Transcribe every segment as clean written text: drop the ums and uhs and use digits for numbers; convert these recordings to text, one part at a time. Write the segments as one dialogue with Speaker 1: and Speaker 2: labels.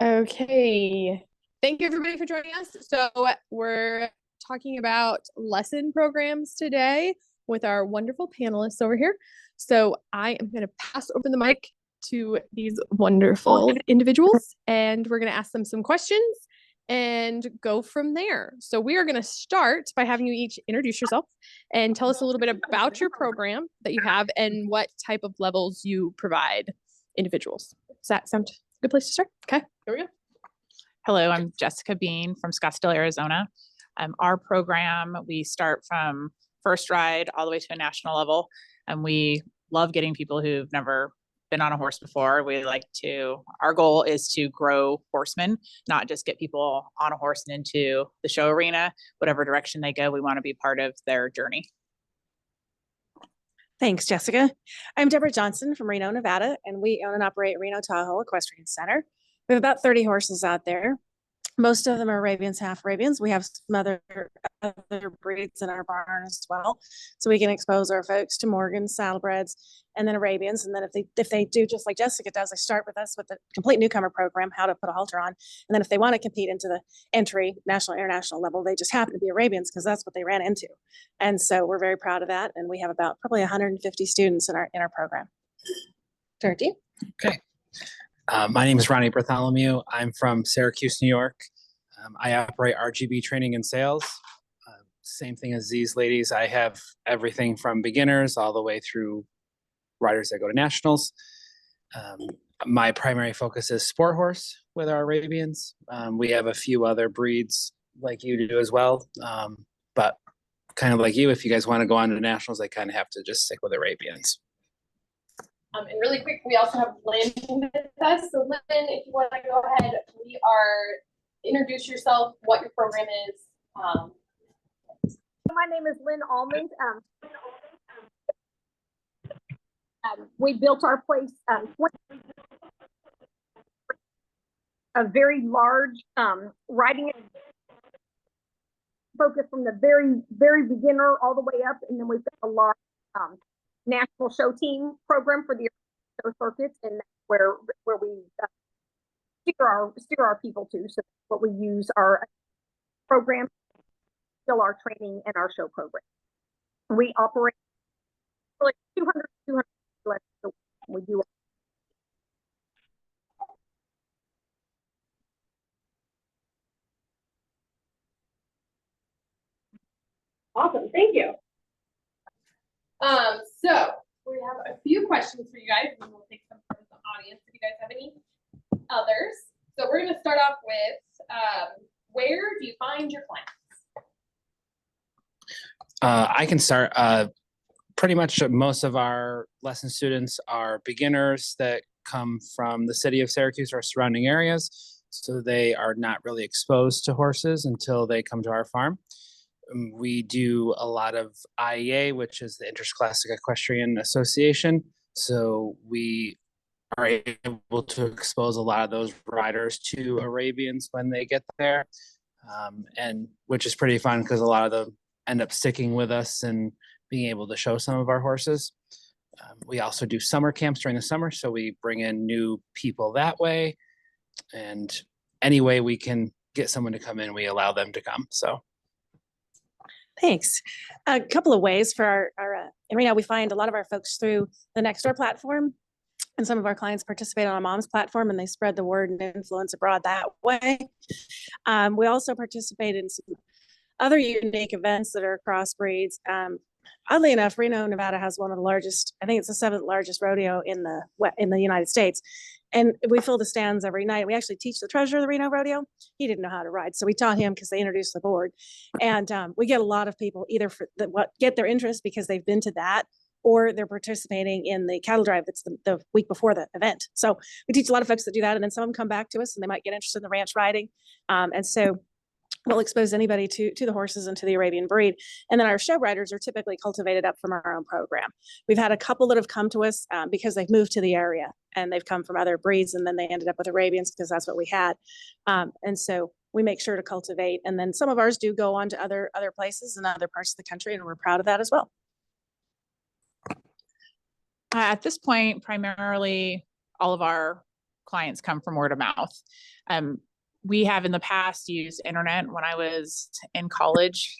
Speaker 1: Okay. Thank you everybody for joining us. So we're talking about lesson programs today with our wonderful panelists over here. So I am going to pass over the mic to these wonderful individuals and we're going to ask them some questions and go from there. So we are going to start by having you each introduce yourself and tell us a little bit about your program that you have and what type of levels you provide individuals. Does that sound a good place to start? Okay, here we go.
Speaker 2: Hello, I'm Jessica Bein from Scottsdale, Arizona. Our program, we start from first ride all the way to a national level, and we love getting people who've never been on a horse before. Our goal is to grow horsemen, not just get people on a horse and into the show arena. Whatever direction they go, we want to be part of their journey.
Speaker 3: Thanks, Jessica. I'm Deborah Johnson from Reno, Nevada, and we own and operate Reno Tahoe Equestrian Center. We have about 30 horses out there. Most of them are Arabians, half Arabians. We have some other breeds in our barn as well. So we can expose our folks to Morgans, saddlebreds, and then Arabians. And then if they do just like Jessica does, they start with us with the complete newcomer program, how to put a halter on. And then if they want to compete into the entry, national, international level, they just happen to be Arabians because that's what they ran into. And so we're very proud of that. And we have about probably 150 students in our program. Turn to you.
Speaker 4: Okay. My name is Ronnie Bartholomew. I'm from Syracuse, New York. I operate RGB training and sales. Same thing as these ladies. I have everything from beginners all the way through riders that go to nationals. My primary focus is sport horse with our Arabians. We have a few other breeds like you do as well. But kind of like you, if you guys want to go on to nationals, they kind of have to just stick with Arabians.
Speaker 1: And really quick, we also have Lynn with us. So Lynn, if you want to go ahead, introduce yourself, what your program is.
Speaker 5: My name is Lynn Almond. We built our place a very large riding focus from the very beginner all the way up, and then we've got a large national show team program for the show circuits, and that's where we steer our people to. So what we use our program, still our training and our show program. We operate like 200 lessons. We do.
Speaker 1: Awesome, thank you. So we have a few questions for you guys, and we'll take some from the audience if you guys have any others. So we're going to start off with where do you find your clients?
Speaker 4: I can start. Pretty much most of our lesson students are beginners that come from the city of Syracuse or surrounding areas. So they are not really exposed to horses until they come to our farm. We do a lot of IEA, which is the Interscholastic Equestrian Association. So we are able to expose a lot of those riders to Arabians when they get there, and which is pretty fun because a lot of them end up sticking with us and being able to show some of our horses. We also do summer camps during the summer, so we bring in new people that way. And any way we can get someone to come in, we allow them to come. So.
Speaker 3: Thanks. A couple of ways for our and right now we find a lot of our folks through the Nextdoor platform, and some of our clients participate on a mom's platform and they spread the word and influence abroad that way. We also participate in some other unique events that are cross breeds. Oddly enough, Reno, Nevada has one of the largest, I think it's the 7th largest rodeo in the United States. And we fill the stands every night. We actually teach the treasurer of the Reno Rodeo. He didn't know how to ride, so we taught him because they introduced the board. And we get a lot of people either get their interest because they've been to that, or they're participating in the cattle drive that's the week before the event. So we teach a lot of folks that do that, and then some of them come back to us and they might get interested in the ranch riding. And so we'll expose anybody to the horses and to the Arabian breed. And then our show riders are typically cultivated up from our own program. We've had a couple that have come to us because they've moved to the area and they've come from other breeds, and then they ended up with Arabians because that's what we had. And so we make sure to cultivate. And then some of ours do go on to other places and other parts of the country, and we're proud of that as well.
Speaker 2: At this point, primarily all of our clients come from word of mouth. We have in the past used internet. When I was in college,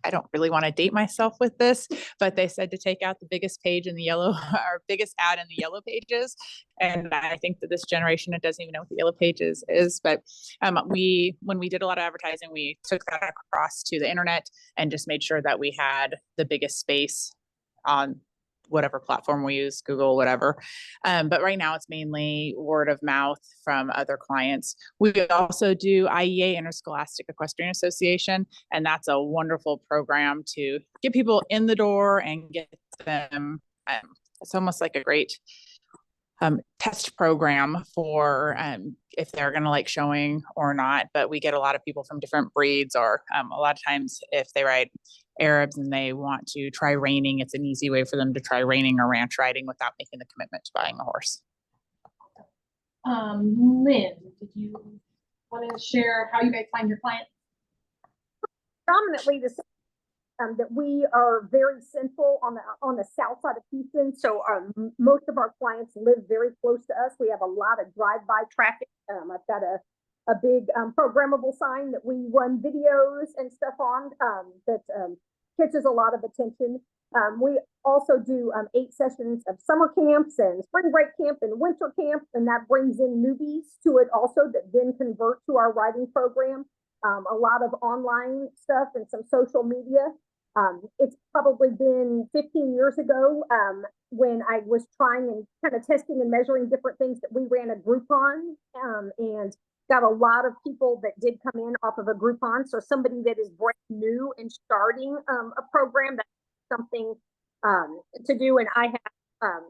Speaker 2: I don't really want to date myself with this, but they said to take out the biggest page in the yellow, or biggest ad in the yellow pages. And I think that this generation, it doesn't even know what the yellow pages is. But when we did a lot of advertising, we took that across to the internet and just made sure that we had the biggest space on whatever platform we use, Google, whatever. But right now it's mainly word of mouth from other clients. We also do IEA, Interscholastic Equestrian Association, and that's a wonderful program to get people in the door and get them. It's almost like a great test program for if they're going to like showing or not. But we get a lot of people from different breeds, or a lot of times if they ride Arabs and they want to try reining, it's an easy way for them to try reining or ranch riding without making the commitment to buying a horse.
Speaker 1: Lynn, did you want to share how you guys find your clients?
Speaker 5: Predominantly that we are very central on the south side of Houston. So most of our clients live very close to us. We have a lot of drive-by traffic. I've got a big programmable sign that we run videos and stuff on that catches a lot of attention. We also do 8 sessions of summer camps and spring break camp and winter camp, and that brings in newbies to it also that then convert to our riding program. A lot of online stuff and some social media. It's probably been 15 years ago when I was trying and kind of testing and measuring different things that we ran a Groupon and got a lot of people that did come in off of a Groupon. So somebody that is brand new and starting a program, that's something to do. And I have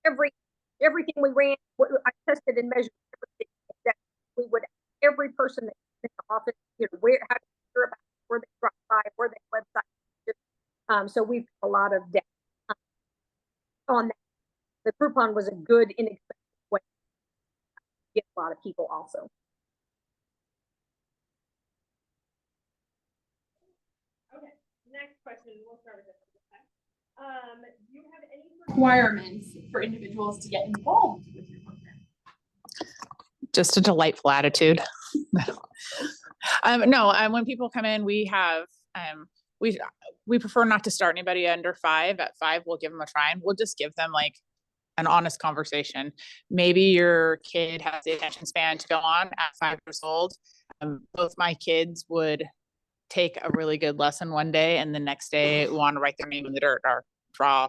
Speaker 5: everything we ran, I tested and measured everything that we would, every person that in the office, you know, how to hear about where they drive by, where they website. So we've got a lot of data on that. The Groupon was a good, inexpensive way to get a lot of people also.
Speaker 1: Okay, next question. We'll start with this. Do you have any requirements for individuals to get involved with your program?
Speaker 2: Just a delightful attitude. No, when people come in, we have, we prefer not to start anybody under 5. At 5, we'll give them a try, and we'll just give them like an honest conversation. Maybe your kid has the attention span to go on at 5 years old. Both my kids would take a really good lesson one day, and the next day want to write their name in the dirt or draw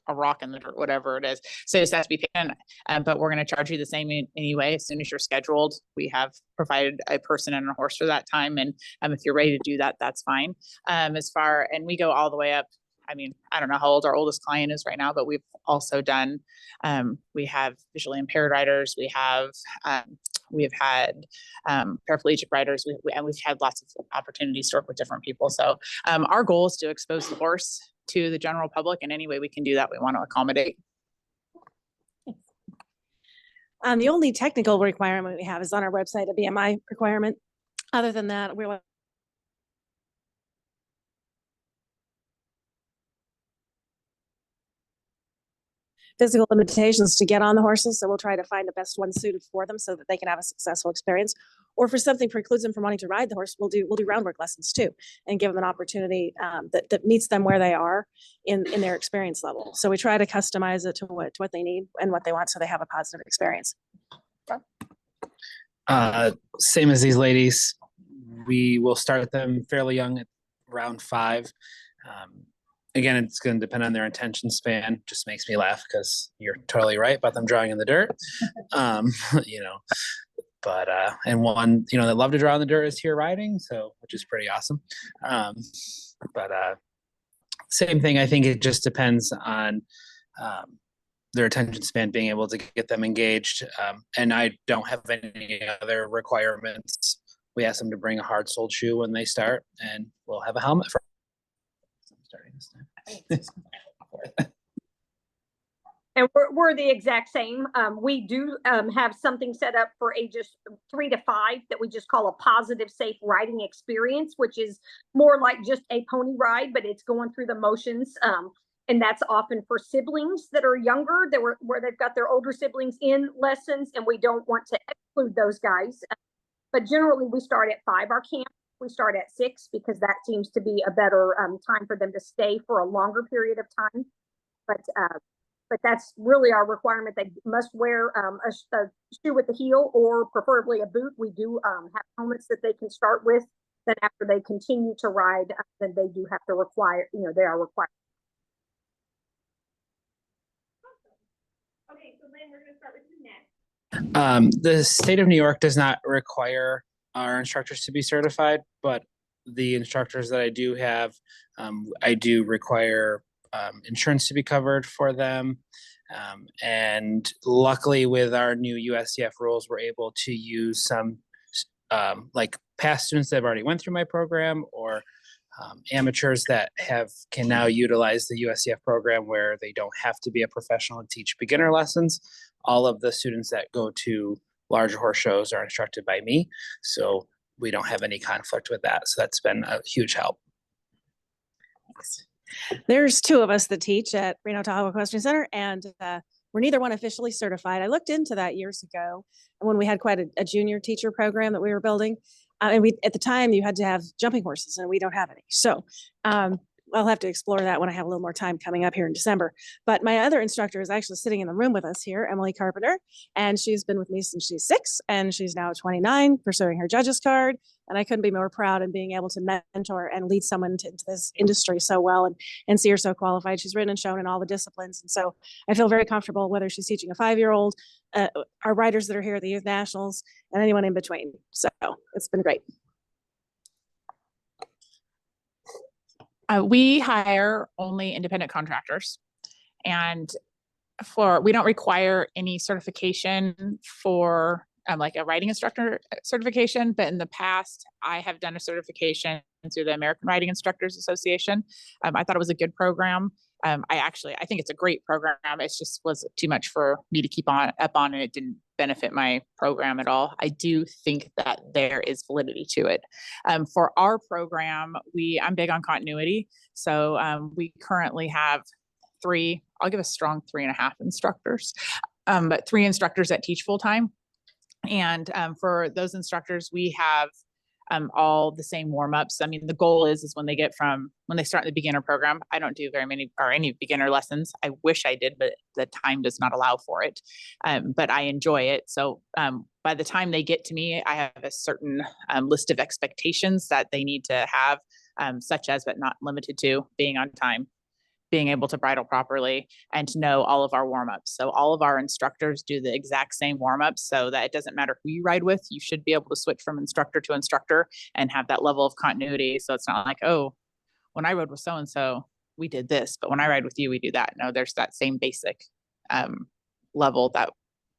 Speaker 2: a rock in the dirt, whatever it is. So it just has to be patient, but we're going to charge you the same anyway. As soon as you're scheduled, we have provided a person and a horse for that time. And if you're ready to do that, that's fine. And we go all the way up. I mean, I don't know how old our oldest client is right now, but we've also done, we have visually impaired riders. We have had paraplegic riders, and we've had lots of opportunities to work with different people. So our goal is to expose the horse to the general public, and any way we can do that, we want to accommodate.
Speaker 3: The only technical requirement we have is on our website, a BMI requirement. Other than that, we're physical limitations to get on the horses. So we'll try to find the best one suited for them so that they can have a successful experience. Or if something precludes them from wanting to ride the horse, we'll do groundwork lessons too, and give them an opportunity that meets them where they are in their experience level. So we try to customize it to what they need and what they want, so they have a positive experience.
Speaker 4: Same as these ladies, we will start them fairly young at around 5. Again, it's going to depend on their attention span. Just makes me laugh because you're totally right about them drawing in the dirt. You know, but and one, you know, that love to draw in the dirt is here riding, so which is pretty awesome. But same thing. I think it just depends on their attention span, being able to get them engaged. And I don't have any other requirements. We ask them to bring a hard-soled shoe when they start, and we'll have a helmet for starting this time.
Speaker 5: And we're the exact same. We do have something set up for ages 3 to 5 that we just call a positive, safe riding experience, which is more like just a pony ride, but it's going through the motions. And that's often for siblings that are younger, where they've got their older siblings in lessons, and we don't want to exclude those guys. But generally, we start at 5. Our camp, we start at 6 because that seems to be a better time for them to stay for a longer period of time. But that's really our requirement. They must wear a shoe with a heel, or preferably a boot. We do have helmets that they can start with. Then after they continue to ride, then they do have to require, they are required.
Speaker 1: Okay, so Lynn, we're going to start with you next.
Speaker 4: The state of New York does not require our instructors to be certified, but the instructors that I do have, I do require insurance to be covered for them. And luckily with our new USCF rules, we're able to use some like past students that have already went through my program, or amateurs that can now utilize the USCF program where they don't have to be a professional and teach beginner lessons. All of the students that go to larger horse shows are instructed by me, so we don't have any conflict with that. So that's been a huge help.
Speaker 3: Thanks. There's 2 of us that teach at Reno Tahoe Equestrian Center, and we're neither one officially certified. I looked into that years ago when we had quite a junior teacher program that we were building. And at the time you had to have jumping horses, and we don't have any. So I'll have to explore that when I have a little more time coming up here in December. But my other instructor is actually sitting in the room with us here, Emily Carpenter, and she's been with me since she's 6, and she's now 29, pursuing her judge's card. And I couldn't be more proud in being able to mentor and lead someone into this industry so well, and see her so qualified. She's ridden and shown in all the disciplines. And so I feel very comfortable whether she's teaching a 5-year-old, our riders that are here at the Youth Nationals, and anyone in between. So it's been great.
Speaker 2: We hire only independent contractors, and we don't require any certification for like a riding instructor certification. But in the past, I have done a certification through the American Riding Instructors Association. I thought it was a good program. I think it's a great program. It just was too much for me to keep up on, and it didn't benefit my program at all. I do think that there is validity to it. For our program, I'm big on continuity. So we currently have 3, I'll give a strong 3.5 instructors, but 3 instructors that teach full time. And for those instructors, we have all the same warm-ups. I mean, the goal is when they start in the beginner program, I don't do very many or any beginner lessons. I wish I did, but the time does not allow for it. But I enjoy it. So by the time they get to me, I have a certain list of expectations that they need to have, such as, but not limited to, being on time, being able to bridle properly, and to know all of our warm-ups. So all of our instructors do the exact same warm-ups, so that it doesn't matter who you ride with, you should be able to switch from instructor to instructor and have that level of continuity. So it's not like, oh, when I rode with so-and-so, we did this, but when I ride with you, we do that. No, there's that same basic level that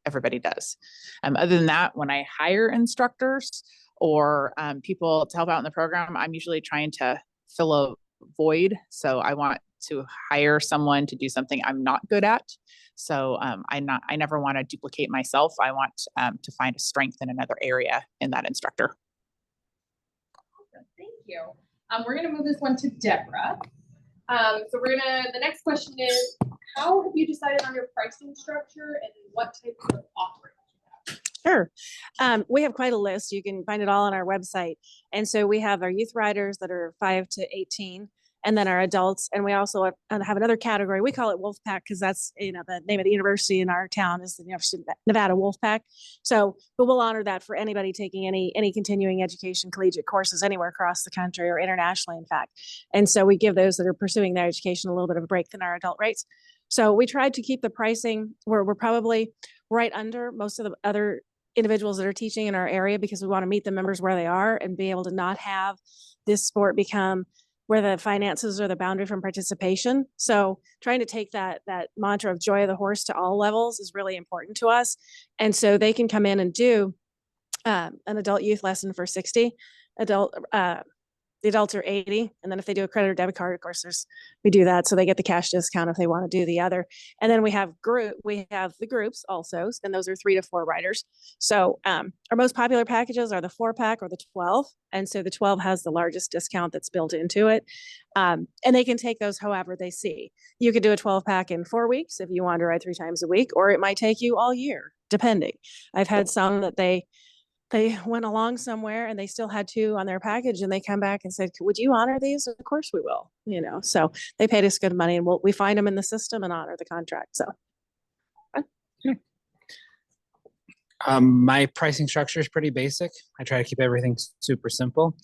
Speaker 2: everybody does. Other than that, when I hire instructors or people to help out in the program, I'm usually trying to fill a void. So I want to hire someone to do something I'm not good at. So I never want to duplicate myself. I want to find a strength in another area in that instructor.
Speaker 1: Awesome. Thank you. We're going to move this one to Deborah. So the next question is, how have you decided on your pricing structure and what type of offerings you have?
Speaker 3: Sure. We have quite a list. You can find it all on our website. And so we have our youth riders that are 5 to 18, and then our adults. And we also have another category. We call it Wolfpack because that's, the name of the university in our town is the University of Nevada Wolfpack. So, but we'll honor that for anybody taking any continuing education, collegiate courses anywhere across the country or internationally, in fact. And so we give those that are pursuing their education a little bit of a break than our adult rates. So we tried to keep the pricing where we're probably right under most of the other individuals that are teaching in our area, because we want to meet the members where they are and be able to not have this sport become where the finances are the boundary from participation. So trying to take that mantra of joy of the horse to all levels is really important to us. And so they can come in and do an adult youth lesson for 60, adult The adults are 80. And then if they do a credit or debit card, of course, we do that. So they get the cash discount if they want to do the other. And then we have the groups also, and those are 3 to 4 riders. So our most popular packages are the 4-pack or the 12. And so the 12 has the largest discount that's built into it. And they can take those however they see. You could do a 12-pack in 4 weeks if you want to ride 3 times a week, or it might take you all year, depending. I've had some that they went along somewhere and they still had 2 on their package, and they come back and said, would you honor these? Of course we will, so they paid us good money, and we find them in the system and honor the contract. So
Speaker 4: my pricing structure is pretty basic. I try to keep everything super simple.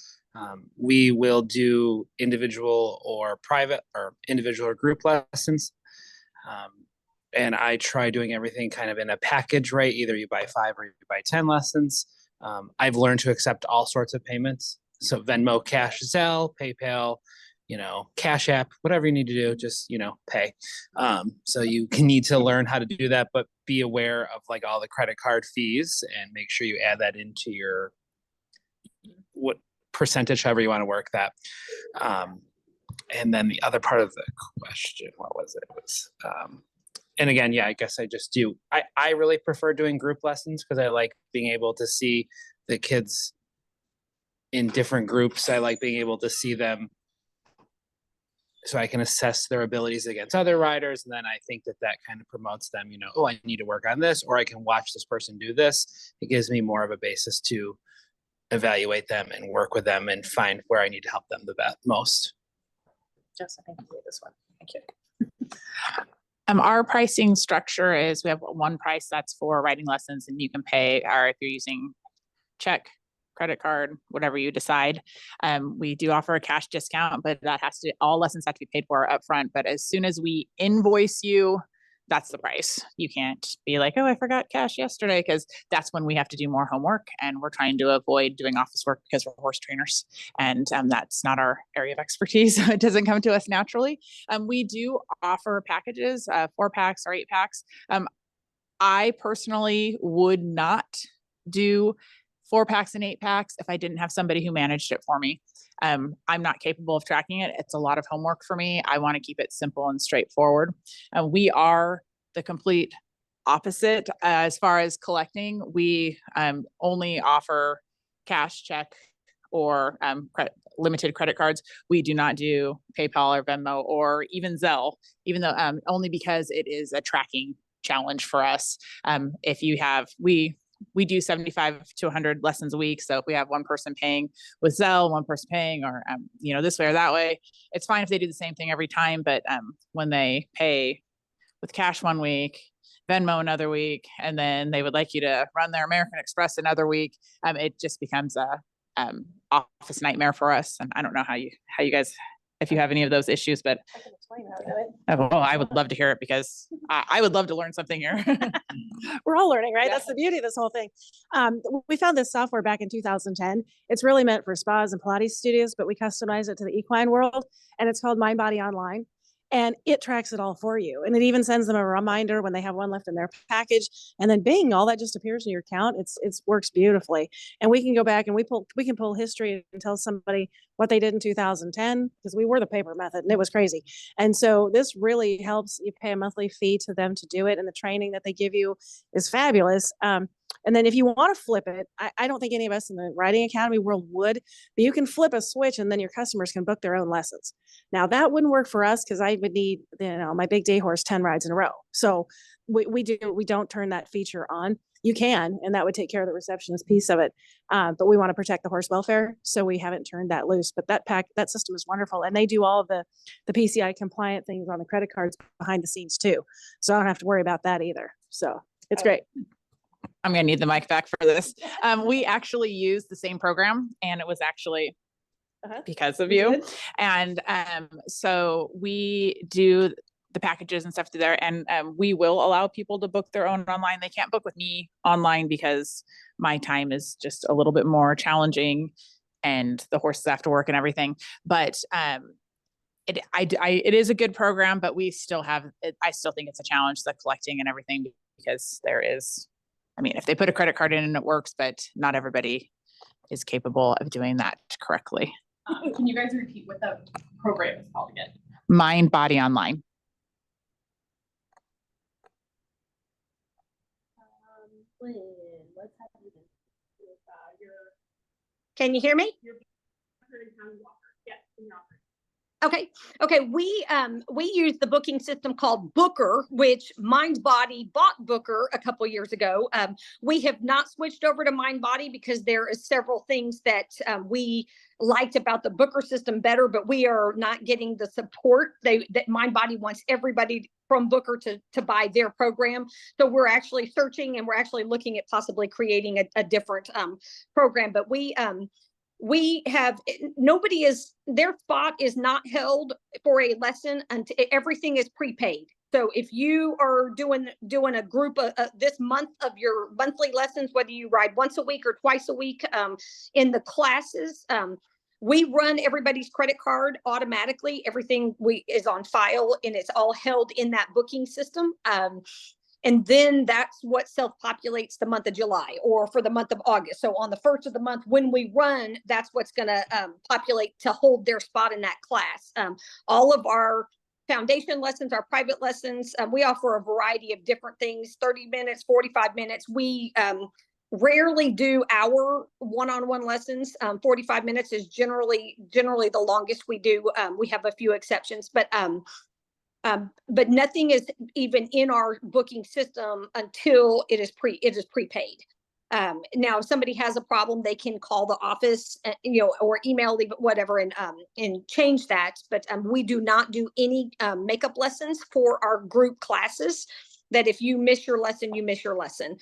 Speaker 4: We will do individual or private, or individual or group lessons. And I try doing everything kind of in a package, right? Either you buy 5 or you buy 10 lessons. I've learned to accept all sorts of payments. So Venmo, Cash, Zelle, PayPal, Cash App, whatever you need to do, just, pay. So you need to learn how to do that, but be aware of like all the credit card fees and make sure you add that into your, what percentage, however you want to work that. And then the other part of the question, what was it? It was, and again, yeah, I guess I just do. I really prefer doing group lessons because I like being able to see the kids in different groups. I like being able to see them so I can assess their abilities against other riders. And then I think that kind of promotes them, oh, I need to work on this, or I can watch this person do this. It gives me more of a basis to evaluate them and work with them and find where I need to help them the most.
Speaker 3: Jess, I think you did this one. Thank you.
Speaker 2: Our pricing structure is we have one price that's for riding lessons, and you can pay, or if you're using check, credit card, whatever you decide. We do offer a cash discount, but all lessons have to be paid for upfront. But as soon as we invoice you, that's the price. You can't be like, oh, I forgot cash yesterday, because that's when we have to do more homework, and we're trying to avoid doing office work because we're horse trainers, and that's not our area of expertise. So it doesn't come to us naturally. We do offer packages, 4-packs or 8-packs. I personally would not do 4-packs and 8-packs if I didn't have somebody who managed it for me. I'm not capable of tracking it. It's a lot of homework for me. I want to keep it simple and straightforward. We are the complete opposite as far as collecting. We only offer cash, check, or limited credit cards. We do not do PayPal or Venmo or even Zelle, even though only because it is a tracking challenge for us. We do 75 to 100 lessons a week. So if we have one person paying with Zelle, one person paying, or, this way or that way, it's fine if they do the same thing every time. But when they pay with cash one week, Venmo another week, and then they would like you to run their American Express another week, it just becomes a office nightmare for us. And I don't know how you guys, if you have any of those issues, but
Speaker 3: I can explain how to do it.
Speaker 2: well, I would love to hear it, because I would love to learn something here.
Speaker 3: We're all learning, right?
Speaker 2: Yeah.
Speaker 3: That's the beauty of this whole thing. We found this software back in 2010. It's really meant for spas and Pilates studios, but we customize it to the equine world, and it's called Mind Body Online. And it tracks it all for you. And it even sends them a reminder when they have one left in their package. And then bing, all that just appears in your account. It works beautifully. And we can go back and we can pull history and tell somebody what they did in 2010, because we were the paper method and it was crazy. And so this really helps. You pay a monthly fee to them to do it. And the training that they give you is fabulous. And then if you want to flip it, I don't think any of us in the Riding Academy world would, but you can flip a switch and then your customers can book their own lessons. Now that wouldn't work for us, because I would need, my big day horse 10 rides in a row. So we don't turn that feature on. You can, and that would take care of the receptionist piece of it. But we want to protect the horse welfare, so we haven't turned that loose. But that system is wonderful, and they do all of the PCI compliant things on the credit cards behind the scenes too. So I don't have to worry about that either. So it's great.
Speaker 2: I'm going to need the mic back for this. We actually use the same program, and it was actually because of you. And so we do the packages and stuff through there, and we will allow people to book their own online. They can't book with me online because my time is just a little bit more challenging, and the horses have to work and everything. But it is a good program, but we still have. I still think it's a challenge, the collecting and everything, because there is. I mean, if they put a credit card in and it works, but not everybody is capable of doing that correctly.
Speaker 1: Can you guys repeat what the program is called again?
Speaker 2: Mind Body Online.
Speaker 1: Lynn, let's have you with
Speaker 5: Can you hear me?
Speaker 1: your Yes, in your offer.
Speaker 5: Okay. We use the booking system called Booker, which MindBody bought Booker a couple years ago. We have not switched over to MindBody because there is several things that we liked about the Booker system better, but we are not getting the support that MindBody wants everybody from Booker to buy their program. So we're actually searching and we're actually looking at possibly creating a different program. But we have their spot is not held for a lesson until everything is prepaid. So if you are doing a group this month of your monthly lessons, whether you ride once a week or twice a week in the classes, we run everybody's credit card automatically. Everything is on file and it's all held in that booking system. And then that's what self-populates the month of July or for the month of August. So on the first of the month, when we run, that's what's going to populate to hold their spot in that class. All of our foundation lessons, our private lessons, we offer a variety of different things, 30 minutes, 45 minutes. We rarely do our one-on-one lessons. 45 minutes is generally the longest we do. We have a few exceptions, but nothing is even in our booking system until it is prepaid. Now, if somebody has a problem, they can call the office, or email, whatever, and change that. But we do not do any makeup lessons for our group classes. That if you miss your lesson, you miss your lesson.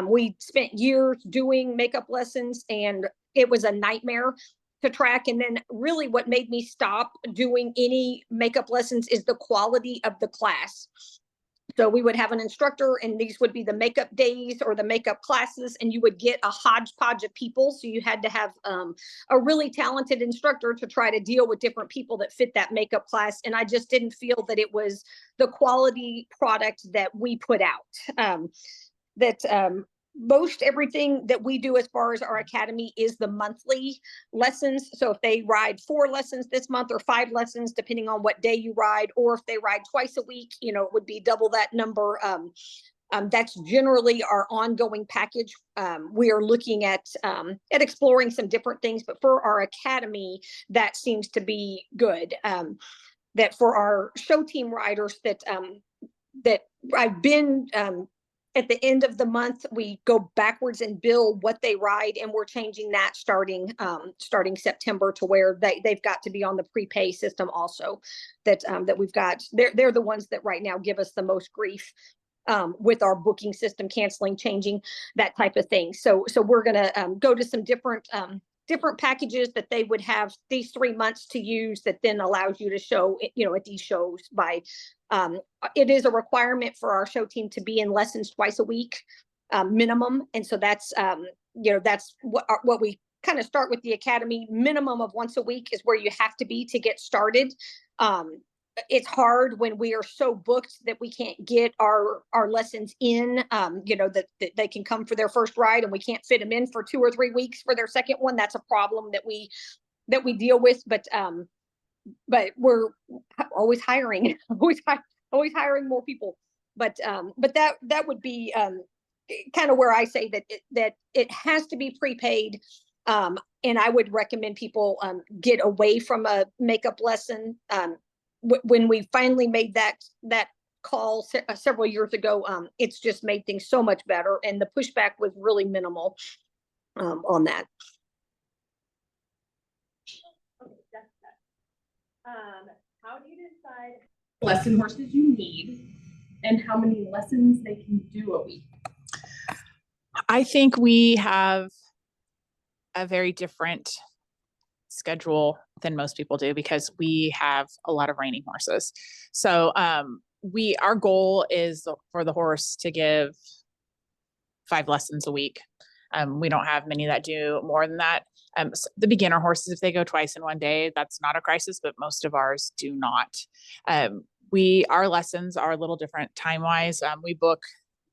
Speaker 5: We spent years doing makeup lessons, and it was a nightmare to track. And then really what made me stop doing any makeup lessons is the quality of the class. So we would have an instructor and these would be the makeup days or the makeup classes, and you would get a hodgepodge of people. So you had to have a really talented instructor to try to deal with different people that fit that makeup class. And I just didn't feel that it was the quality product that we put out. Most everything that we do as far as our academy is the monthly lessons. So if they ride 4 lessons this month or 5 lessons, depending on what day you ride, or if they ride twice a week, it would be double that number. That's generally our ongoing package. We are looking at exploring some different things, but for our academy, that seems to be good. That for our show team riders that I've been at the end of the month, we go backwards and bill what they ride, and we're changing that starting September to where they've got to be on the prepay system also. That we've got. They're the ones that right now give us the most grief with our booking system canceling, changing, that type of thing. So we're gonna go to some different packages that they would have these 3 months to use, that then allows you to show at these shows by. It is a requirement for our show team to be in lessons twice a week minimum. And so that's, that's what we kind of start with the academy. Minimum of once a week is where you have to be to get started. It's hard when we are so booked that we can't get our lessons in, that they can come for their first ride and we can't fit them in for 2 or 3 weeks for their second one. That's a problem that we deal with. But we're always hiring, always hiring more people. But that would be kind of where I say that it has to be prepaid. And I would recommend people get away from a makeup lesson. When we finally made that call several years ago, it's just made things so much better, and the pushback was really minimal on that.
Speaker 1: How do you decide lesson horses you need and how many lessons they can do a week?
Speaker 2: I think we have a very different schedule than most people do because we have a lot of reining horses. So our goal is for the horse to give 5 lessons a week. We don't have many that do more than that. So the beginner horses, if they go twice in one day, that's not a crisis, but most of ours do not. Our lessons are a little different time-wise. We book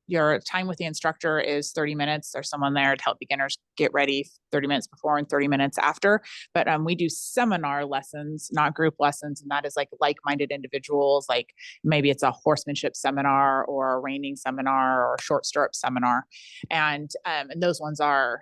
Speaker 2: your time with the instructor is 30 minutes. There's someone there to help beginners get ready 30 minutes before and 30 minutes after. But we do seminar lessons, not group lessons. And that is like-minded individuals, like maybe it's a horsemanship seminar or a reining seminar or a short stirrup seminar. And those ones are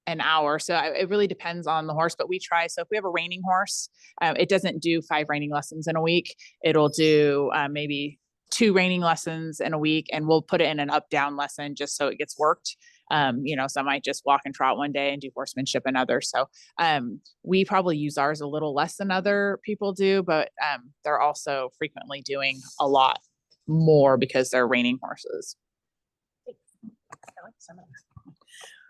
Speaker 2: an hour. So it really depends on the horse, but we try. So if we have a reining horse, it doesn't do 5 reining lessons in a week. It'll do maybe 2 reining lessons in a week, and we'll put it in an up-down lesson just so it gets worked. Some might just walk and trot one day and do horsemanship another. So we probably use ours a little less than other people do, but they're also frequently doing a lot more because they're reining horses.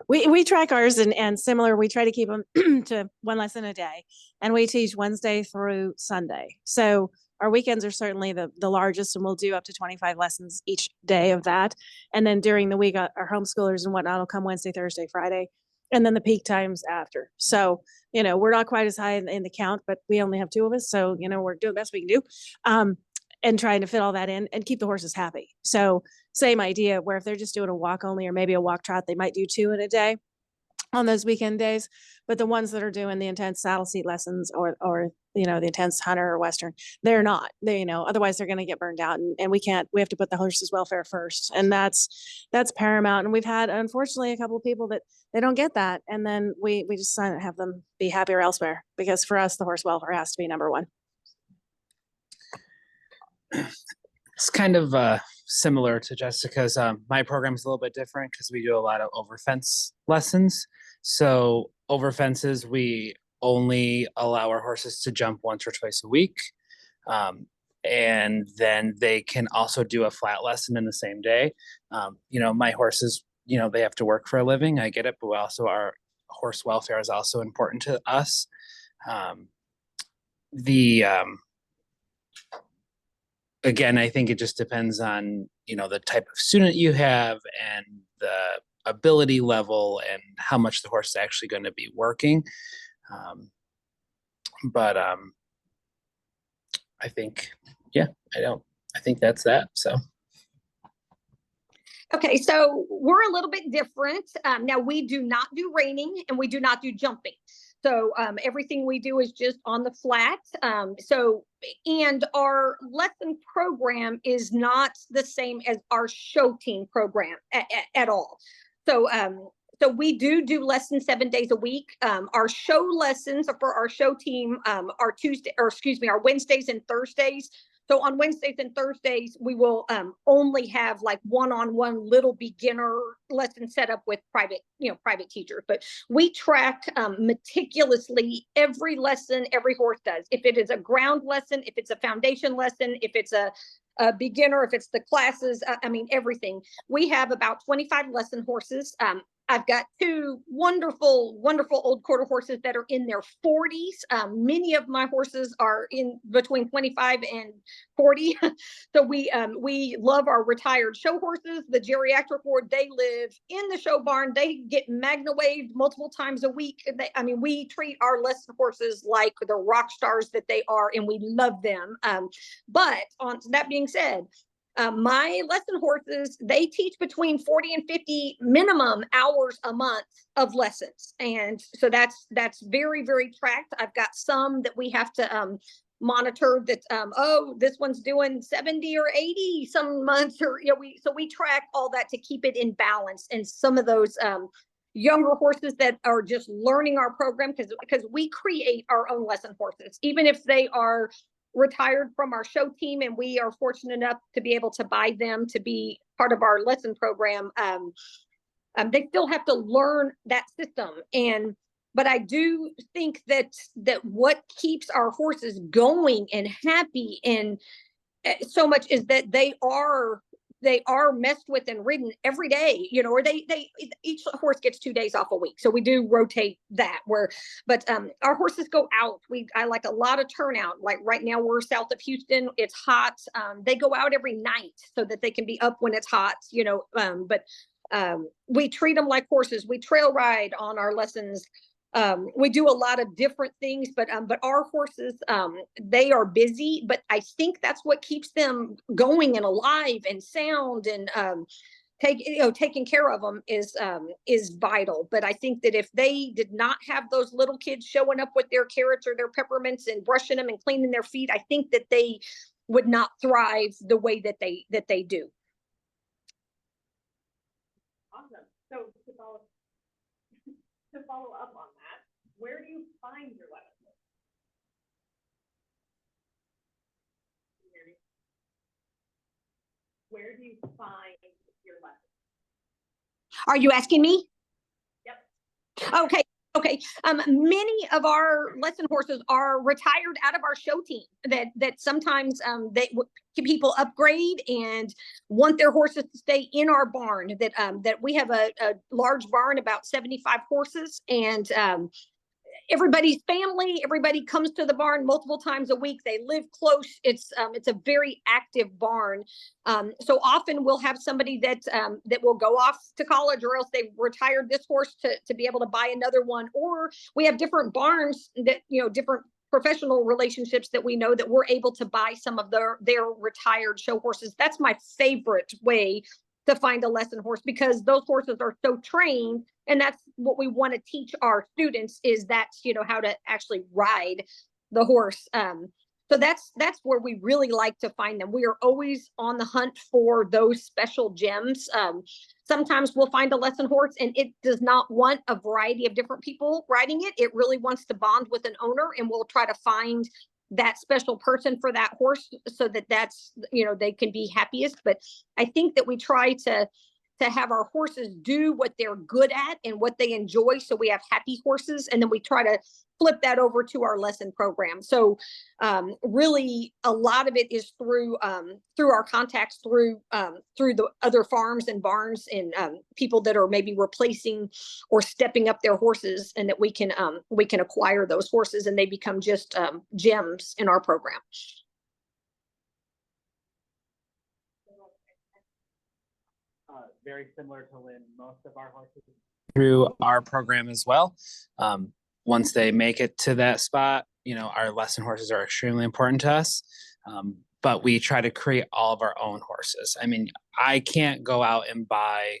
Speaker 3: We track ours and similar, we try to keep them to 1 lesson a day, and we teach Wednesday through Sunday. So our weekends are certainly the largest, and we'll do up to 25 lessons each day of that. And then during the week, our homeschoolers and whatnot will come Wednesday, Thursday, Friday, and then the peak times after. So, we're not quite as high in the count, but we only have 2 of us. So, we're doing the best we can do, and trying to fit all that in and keep the horses happy. So same idea, where if they're just doing a walk only or maybe a walk trot, they might do 2 in a day on those weekend days. But the ones that are doing the intense saddle seat lessons or the intense hunter or Western, they're not. Otherwise they're going to get burned out, and we have to put the horse's welfare first, and that's paramount. And we've had, unfortunately, a couple of people that they don't get that, and then we just have them be happier elsewhere, because for us the horse welfare has to be number 1.
Speaker 4: It's kind of similar to Jessica's. My program is a little bit different because we do a lot of over fence lessons. So over fences, we only allow our horses to jump once or twice a week. And then they can also do a flat lesson in the same day. My horses, they have to work for a living. I get it, but our horse welfare is also important to us. Again, I think it just depends on, the type of student you have and the ability level and how much the horse is actually going to be working. I think, I think that's that. So.
Speaker 5: Okay, so we're a little bit different. Now we do not do reining and we do not do jumping. So everything we do is just on the flat. And our lesson program is not the same as our show team program at all. So we do lessons 7 days a week. Our show lessons for our show team are our Wednesdays and Thursdays. So on Wednesdays and Thursdays, we will only have like one-on-one little beginner lesson set up with private teachers. But we track meticulously every lesson every horse does. If it is a ground lesson, if it's a foundation lesson, if it's a beginner, if it's the classes, everything. We have about 25 lesson horses. I've got 2 wonderful, wonderful old quarter horses that are in their 40s. Many of my horses are in between 25 and 40. So we love our retired show horses. The geriatric ward, they live in the show barn. They get magna waved multiple times a week. We treat our lesson horses like the rock stars that they are, and we love them. But on that being said, my lesson horses, they teach between 40 and 50 minimum hours a month of lessons. And so that's very, very tracked. I've got some that we have to monitor that, this one's doing 70 or 80 some months, or, so we track all that to keep it in balance. And some of those younger horses that are just learning our program, because we create our own lesson horses, even if they are retired from our show team and we are fortunate enough to be able to buy them to be part of our lesson program. They still have to learn that system. But I do think that what keeps our horses going and happy and so much is that they are messed with and ridden every day, or each horse gets 2 days off a week. So we do rotate that but our horses go out. I like a lot of turnout. Like right now we're south of Houston. It's hot. They go out every night so that they can be up when it's hot, but we treat them like horses. We trail ride on our lessons. We do a lot of different things, but our horses, they are busy, but I think that's what keeps them going and alive and sound. And taking care of them is vital. But I think that if they did not have those little kids showing up with their carrots or their peppermints and brushing them and cleaning their feet, I think that they would not thrive the way that they do.
Speaker 6: Awesome. So to follow up on that, where do you find your lessons? Where do you find your lessons?
Speaker 5: Are you asking me?
Speaker 6: Yep.
Speaker 5: Okay. Many of our lesson horses are retired out of our show team that sometimes people upgrade and want their horses to stay in our barn. That we have a large barn, about 75 horses, and everybody's family, everybody comes to the barn multiple times a week. They live close. It's a very active barn. So often we'll have somebody that will go off to college, or else they've retired this horse to be able to buy another one. Or we have different barns that, different professional relationships that we know that we're able to buy some of their retired show horses. That's my favorite way to find a lesson horse, because those horses are so trained, and that's what we want to teach our students, is that's how to actually ride the horse. So that's where we really like to find them. We are always on the hunt for those special gems. Sometimes we'll find a lesson horse and it does not want a variety of different people riding it. It really wants to bond with an owner, and we'll try to find that special person for that horse so that's they can be happiest. But I think that we try to have our horses do what they're good at and what they enjoy, so we have happy horses, and then we try to flip that over to our lesson program. So really a lot of it is through our contacts through the other farms and barns, and people that are maybe replacing or stepping up their horses, and that we can acquire those horses and they become just gems in our program.
Speaker 4: Very similar to Lynn, most of our horses through our program as well. Once they make it to that spot, our lesson horses are extremely important to us. But we try to create all of our own horses. I mean, I can't go out and buy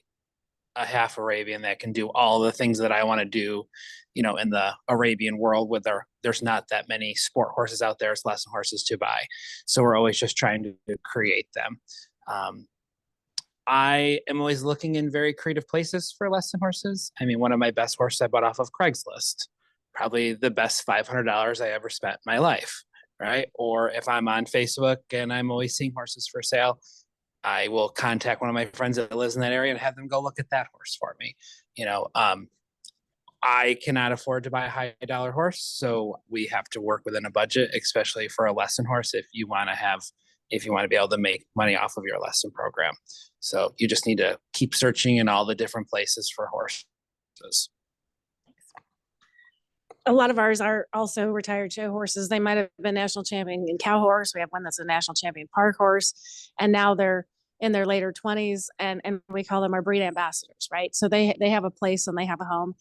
Speaker 4: a half Arabian that can do all the things that I want to do, in the Arabian world, there's not that many sport horses out there as lesson horses to buy. So we're always just trying to create them. I am always looking in very creative places for lesson horses. I mean, one of my best horses I bought off of Craigslist, probably the best $500 I ever spent in my life, right? Or if I'm on Facebook and I'm always seeing horses for sale, I will contact one of my friends that lives in that area and have them go look at that horse for me. I cannot afford to buy a high dollar horse, so we have to work within a budget, especially for a lesson horse, if you want to be able to make money off of your lesson program. So you just need to keep searching in all the different places for horses.
Speaker 3: A lot of ours are also retired show horses. They might have been national champion in cow horse. We have one that's a national champion park horse, and now they're in their later 20s, and we call them our breed ambassadors, right? So they have a place and they have a home.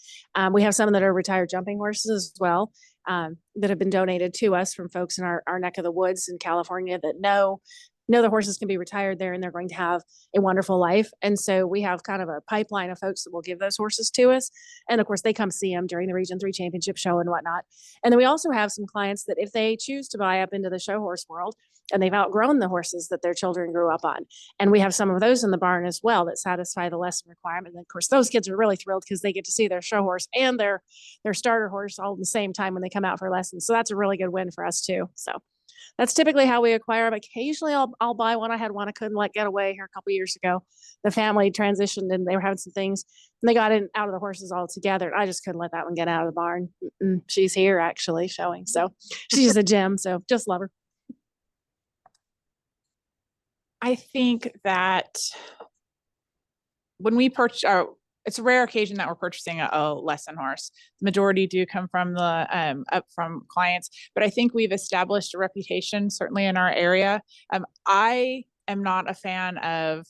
Speaker 3: We have some that are retired jumping horses as well, that have been donated to us from folks in our neck of the woods in California that know the horses can be retired there and they're going to have a wonderful life. And so we have kind of a pipeline of folks that will give those horses to us. And of course, they come see them during the Region 3 Championship show and whatnot. And then we also have some clients that if they choose to buy up into the show horse world and they've outgrown the horses that their children grew up on. And we have some of those in the barn as well that satisfy the lesson requirement. And of course, those kids are really thrilled because they get to see their show horse and their starter horse all at the same time when they come out for lessons. So that's a really good win for us too. So that's typically how we acquire them. Occasionally I'll buy one. I had one I couldn't let get away here a couple years ago. The family transitioned and they were having some things and they got out of the horses altogether. And I just couldn't let that one get out of the barn. She's here actually showing. So she's a gem. So just love her.
Speaker 2: I think that when we purchase it's a rare occasion that we're purchasing a lesson horse. The majority do come from from clients, but I think we've established a reputation, certainly in our area. I am not a fan of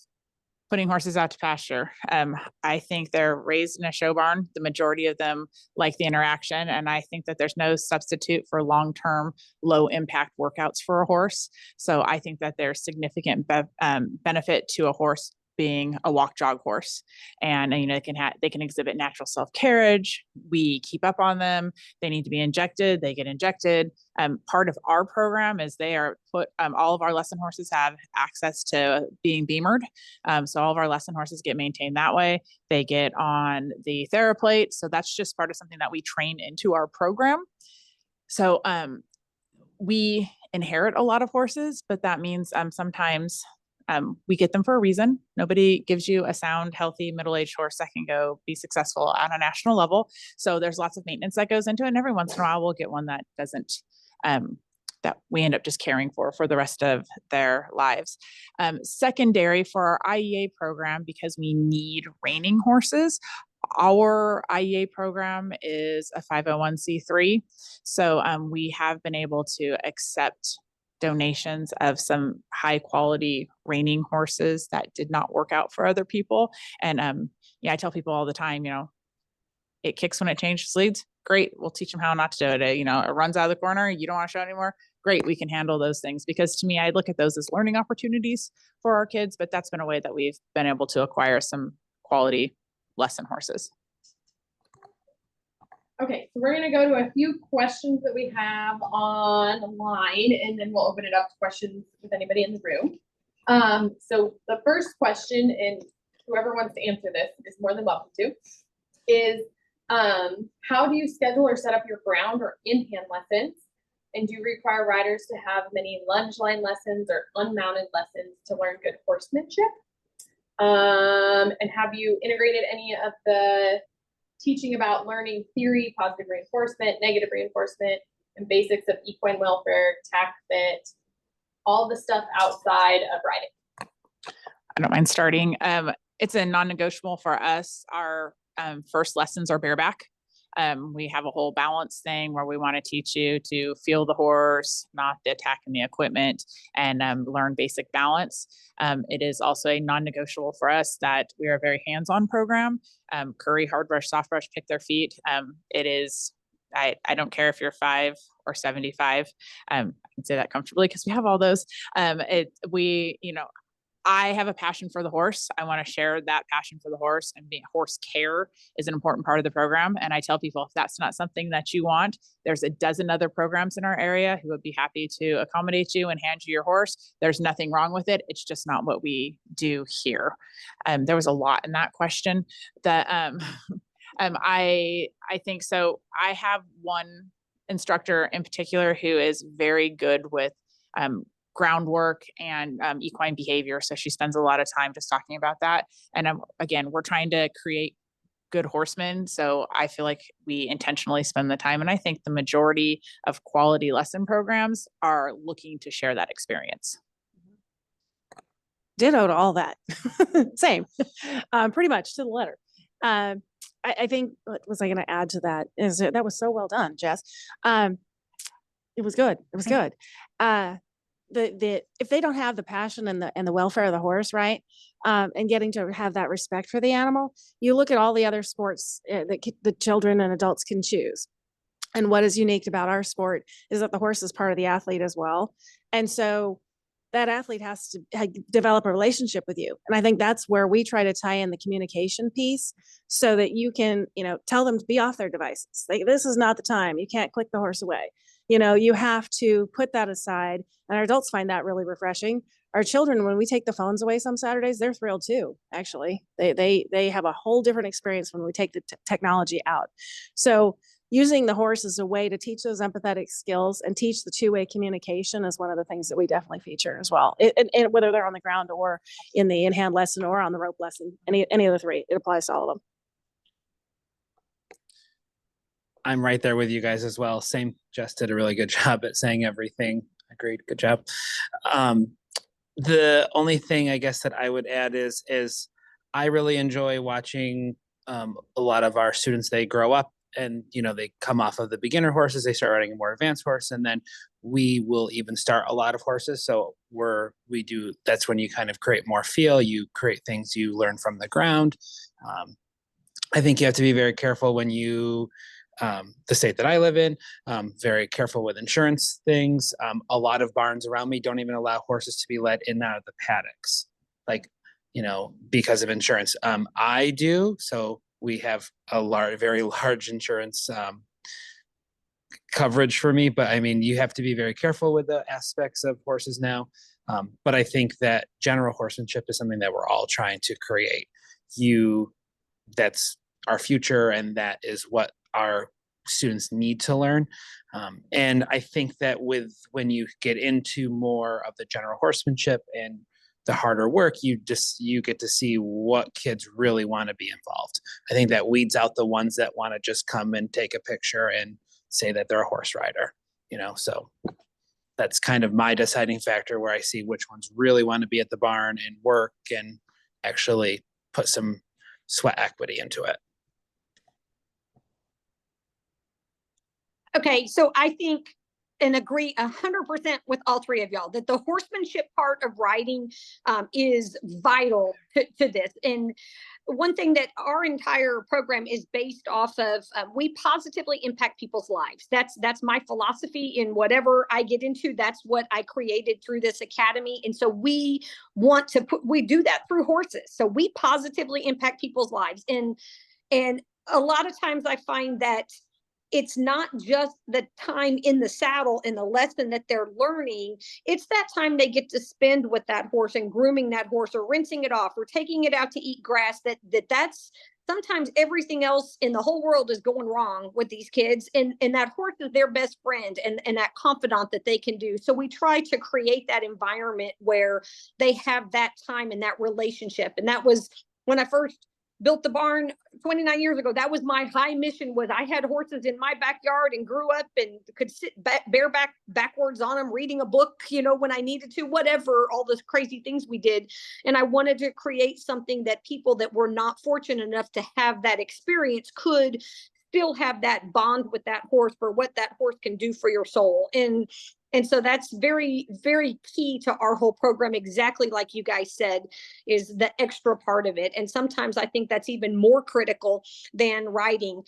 Speaker 2: putting horses out to pasture. I think they're raised in a show barn. The majority of them like the interaction, and I think that there's no substitute for long-term, low-impact workouts for a horse. So I think that there's significant benefit to a horse being a walk jog horse. And they can exhibit natural self carriage. We keep up on them. They need to be injected. They get injected. Part of our program is they are all of our lesson horses have access to being beamered. So all of our lesson horses get maintained that way. They get on the TheraPlate. So that's just part of something that we train into our program. So we inherit a lot of horses, but that means sometimes we get them for a reason. Nobody gives you a sound, healthy, middle-aged horse that can go be successful on a national level. So there's lots of maintenance that goes into it. And every once in a while, we'll get one that doesn't, that we end up just caring for the rest of their lives. Secondary for our IEA program, because we need reining horses, our IEA program is a 501c3. So we have been able to accept donations of some high quality reining horses that did not work out for other people. And I tell people all the time, it kicks when it changes leads. Great. We'll teach them how not to do it. It runs out of the corner. You don't want to show it anymore. Great. We can handle those things, because to me, I look at those as learning opportunities for our kids, but that's been a way that we've been able to acquire some quality lesson horses.
Speaker 1: Okay, so we're going to go to a few questions that we have online, and then we'll open it up to questions with anybody in the room. So the first question, and whoever wants to answer this is more than welcome to, is how do you schedule or set up your ground or in-hand lessons? And do you require riders to have many lunge line lessons or unmounted lessons to learn good horsemanship? And have you integrated any of the teaching about learning theory, positive reinforcement, negative reinforcement, and basics of equine welfare, tack fit, all the stuff outside of riding?
Speaker 2: I don't mind starting. It's a non-negotiable for us. Our first lessons are bareback. We have a whole balance thing where we want to teach you to feel the horse, not the attack and the equipment, and learn basic balance. It is also a non-negotiable for us that we are a very hands-on program. Curry, hard brush, soft brush, pick their feet. It is, I don't care if you're 5 or 75. I can say that comfortably because we have all those. I have a passion for the horse. I want to share that passion for the horse, and horse care is an important part of the program. And I tell people, if that's not something that you want, there's a dozen other programs in our area who would be happy to accommodate you and hand you your horse. There's nothing wrong with it. It's just not what we do here. There was a lot in that question that I think so. I have one instructor in particular who is very good with groundwork and equine behavior. So she spends a lot of time just talking about that. And again, we're trying to create good horsemen. So I feel like we intentionally spend the time. And I think the majority of quality lesson programs are looking to share that experience.
Speaker 3: Ditto to all that. Same, pretty much to the letter. I think, what was I going to add to that? That was so well done, Jess. It was good. It was good. If they don't have the passion and the welfare of the horse, right, and getting to have that respect for the animal, you look at all the other sports that the children and adults can choose. And what is unique about our sport is that the horse is part of the athlete as well. And so that athlete has to develop a relationship with you. And I think that's where we try to tie in the communication piece so that you can, tell them to be off their devices. This is not the time. You can't click the horse away. You have to put that aside. And our adults find that really refreshing. Our children, when we take the phones away some Saturdays, they're thrilled too, actually. They have a whole different experience when we take the technology out. So using the horse as a way to teach those empathetic skills and teach the two-way communication is one of the things that we definitely feature as well. And whether they're on the ground or in the in-hand lesson or on the rope lesson, any of the three, it applies to all of them.
Speaker 4: I'm right there with you guys as well. Same, Jess did a really good job at saying everything. Agreed, good job. The only thing I guess that I would add is I really enjoy watching a lot of our students. They grow up and they come off of the beginner horses, they start riding a more advanced horse, and then we will even start a lot of horses. So that's when you kind of create more feel, you create things you learn from the ground. I think you have to be very careful when you the state that I live in, very careful with insurance things. A lot of barns around me don't even allow horses to be let in and out of the paddocks. Like because of insurance. I do. So we have a very large insurance coverage for me, but I mean, you have to be very careful with the aspects of horses now. But I think that general horsemanship is something that we're all trying to create. That's our future, and that is what our students need to learn. And I think that when you get into more of the general horsemanship and the harder work, you get to see what kids really want to be involved. I think that weeds out the ones that want to just come and take a picture and say that they're a horse rider, so that's kind of my deciding factor, where I see which ones really want to be at the barn and work and actually put some sweat equity into it.
Speaker 5: Okay, so I think and agree 100% with all three of y'all that the horsemanship part of riding is vital to this. And one thing that our entire program is based off of, we positively impact people's lives. That's my philosophy in whatever I get into. That's what I created through this academy. And so we do that through horses. So we positively impact people's lives. And a lot of times I find that it's not just the time in the saddle and the lesson that they're learning. It's that time they get to spend with that horse and grooming that horse or rinsing it off or taking it out to eat grass. That's sometimes everything else in the whole world is going wrong with these kids. And that horse is their best friend and that confidant that they can do. So we try to create that environment where they have that time and that relationship. And that was when I first built the barn 29 years ago. That was my high mission. Was I had horses in my backyard and grew up and could sit backwards on them, reading a book, when I needed to, whatever, all those crazy things we did. And I wanted to create something that people that were not fortunate enough to have that experience could still have that bond with that horse for what that horse can do for your soul. And so that's very, very key to our whole program, exactly like you guys said, is the extra part of it. And sometimes I think that's even more critical than riding.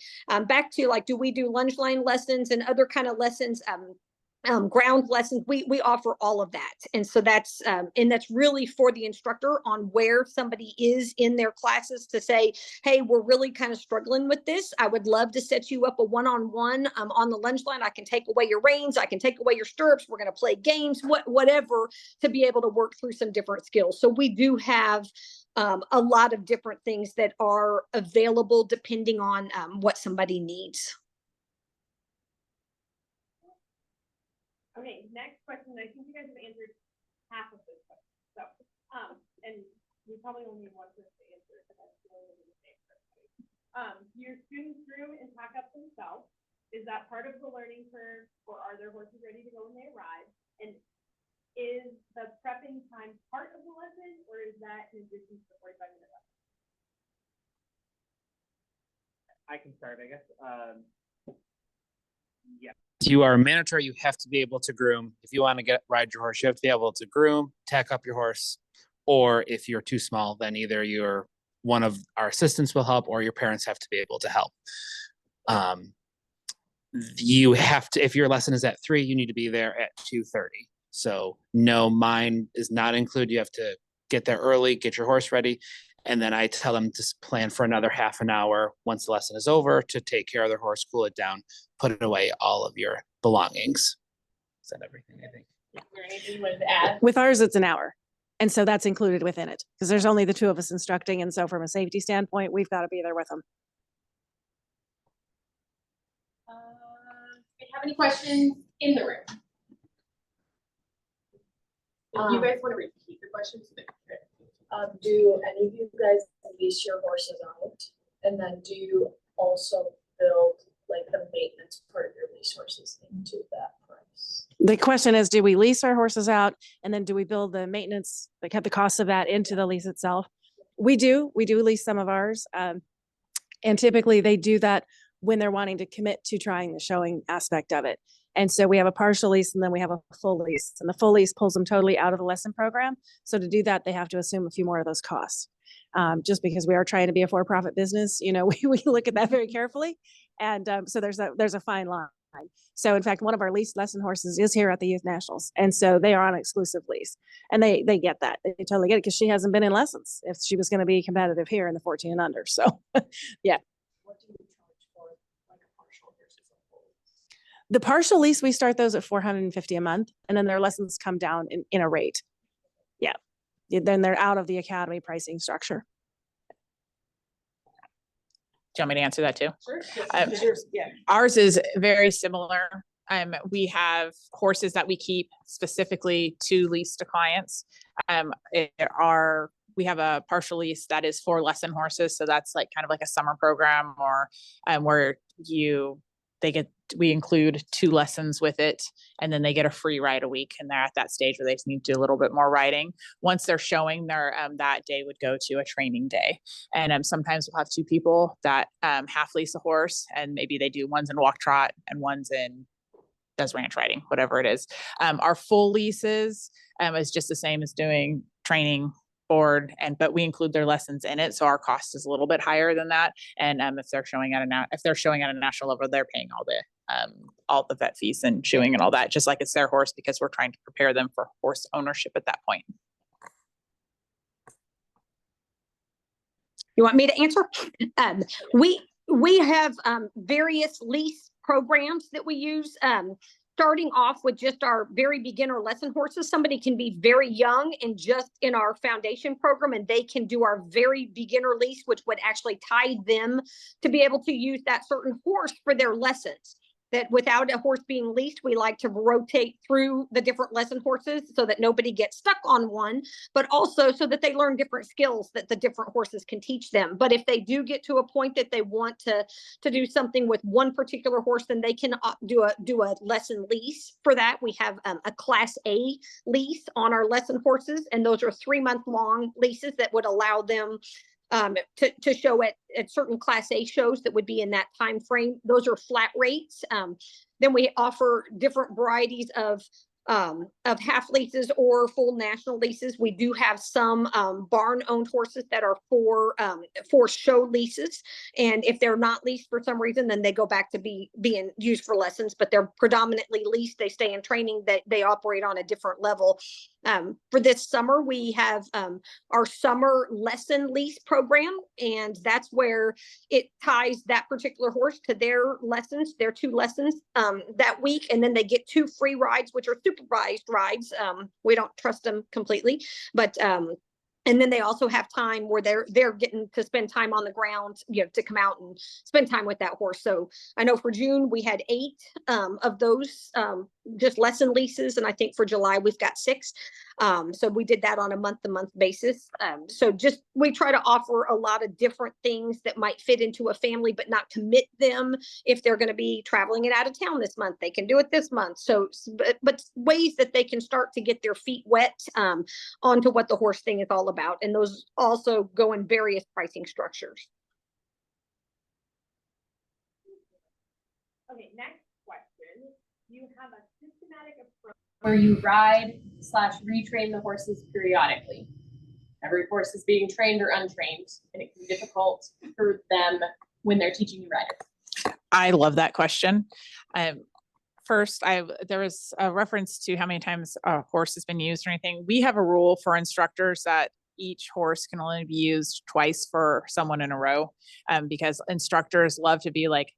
Speaker 5: Back to do we do lunge line lessons and other kind of lessons? Ground lessons, we offer all of that. And so that's really for the instructor on where somebody is in their classes to say, hey, we're really kind of struggling with this. I would love to set you up a one-on-one on the lunge line. I can take away your reins. I can take away your stirrups. We're going to play games, whatever, to be able to work through some different skills. So we do have a lot of different things that are available depending on what somebody needs.
Speaker 6: Okay, next question. I think you guys have answered half of this question. So, and we probably only need one person to answer, but that's really the mistake for everybody. Your students groom and pack up themselves. Is that part of the learning curve, or are their horses ready to go when they arrive? And is the prepping time part of the lesson, or is that in addition to the 45-minute lesson?
Speaker 4: I can start, I guess. Yeah. If you are mandatory, you have to be able to groom. If you want to ride your horse, you have to be able to groom, tack up your horse, or if you're too small, then either one of our assistants will help, or your parents have to be able to help. You have to, if your lesson is at 3, you need to be there at 2:30. So no, mine is not included. You have to get there early, get your horse ready. And then I tell them to plan for another half an hour once the lesson is over to take care of their horse, cool it down, put away all of your belongings. Is that everything, I think?
Speaker 6: Is there anything you wanted to add?
Speaker 3: With ours, it's an hour. And so that's included within it because there's only the 2 of us instructing. And so from a safety standpoint, we've got to be there with them.
Speaker 6: Do you have any questions in the room? If you guys want to repeat the questions?
Speaker 7: Do any of you guys lease your horses out? And then do you also build the maintenance part of your lease horses into that price?
Speaker 3: The question is, do we lease our horses out? And then do we build the maintenance, have the cost of that into the lease itself? We do lease some of ours. And typically they do that when they're wanting to commit to trying the showing aspect of it. And so we have a partial lease and then we have a full lease, and the full lease pulls them totally out of the lesson program. So to do that, they have to assume a few more of those costs. Just because we are trying to be a for-profit business, we look at that very carefully. And so there's a fine line. So in fact, one of our leased lesson horses is here at the Youth Nationals. And so they are on exclusive lease, and they get that. They totally get it because she hasn't been in lessons if she was going to be competitive here in the 14 and under. So yeah.
Speaker 7: What do you charge for like a partial versus a full?
Speaker 3: The partial lease, we start those at $450 a month, and then their lessons come down in a rate. Yeah. Then they're out of the academy pricing structure.
Speaker 2: Do you want me to answer that too?
Speaker 7: Sure. Yeah.
Speaker 2: Ours is very similar. We have horses that we keep specifically to lease to clients. We have a partial lease that is for lesson horses. So that's like kind of like a summer program, or where we include 2 lessons with it, and then they get a free ride a week. And they're at that stage where they just need to do a little bit more riding. Once they're showing, that day would go to a training day. And sometimes we'll have 2 people that half lease a horse, and maybe they do one's in walk trot and one's does ranch riding, whatever it is. Our full leases is just the same as doing training board, but we include their lessons in it, so our cost is a little bit higher than that. And if they're showing at a national level, they're paying all the vet fees and shoeing and all that, just like it's their horse, because we're trying to prepare them for horse ownership at that point.
Speaker 5: You want me to answer? We have various lease programs that we use. Starting off with just our very beginner lesson horses. Somebody can be very young and just in our foundation program, and they can do our very beginner lease, which would actually tie them to be able to use that certain horse for their lessons. That without a horse being leased, we like to rotate through the different lesson horses so that nobody gets stuck on one, but also so that they learn different skills that the different horses can teach them. But if they do get to a point that they want to do something with one particular horse, then they can do a lesson lease for that. We have a Class A lease on our lesson horses, and those are 3-month-long leases that would allow them to show at certain Class A shows that would be in that time frame. Those are flat rates. Then we offer different varieties of half leases or full national leases. We do have some barn owned horses that are for show leases, and if they're not leased for some reason, then they go back to being used for lessons, but they're predominantly leased. They stay in training, that they operate on a different level. For this summer, we have our summer lesson lease program, and that's where it ties that particular horse to their lessons, their 2 lessons that week, and then they get 2 free rides, which are supervised rides. We don't trust them completely, but and then they also have time where they're getting to spend time on the ground, to come out and spend time with that horse. So I know for June we had 8 of those just lesson leases, and I think for July we've got 6. So we did that on a month-to-month basis. So just we try to offer a lot of different things that might fit into a family, but not commit them. If they're going to be traveling it out of town this month, they can do it this month. So, but ways that they can start to get their feet wet onto what the horse thing is all about. And those also go in various pricing structures.
Speaker 6: Okay, next question. You have a systematic approach where you ride/retrain the horses periodically. Every horse is being trained or untrained, and it can be difficult for them when they're teaching new riders.
Speaker 2: I love that question. First, there was a reference to how many times a horse has been used or anything. We have a rule for instructors that each horse can only be used twice for someone in a row, because instructors love to be like,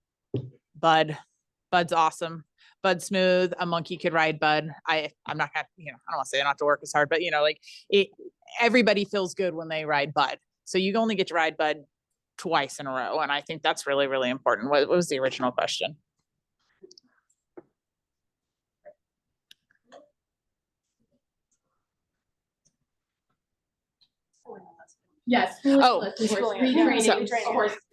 Speaker 2: Bud's awesome. Bud's smooth. A monkey could ride Bud. I'm not gonna, I don't want to say I don't have to work as hard, but everybody feels good when they ride Bud. So you only get to ride Bud twice in a row. And I think that's really, really important. What was the original question?
Speaker 6: Yes.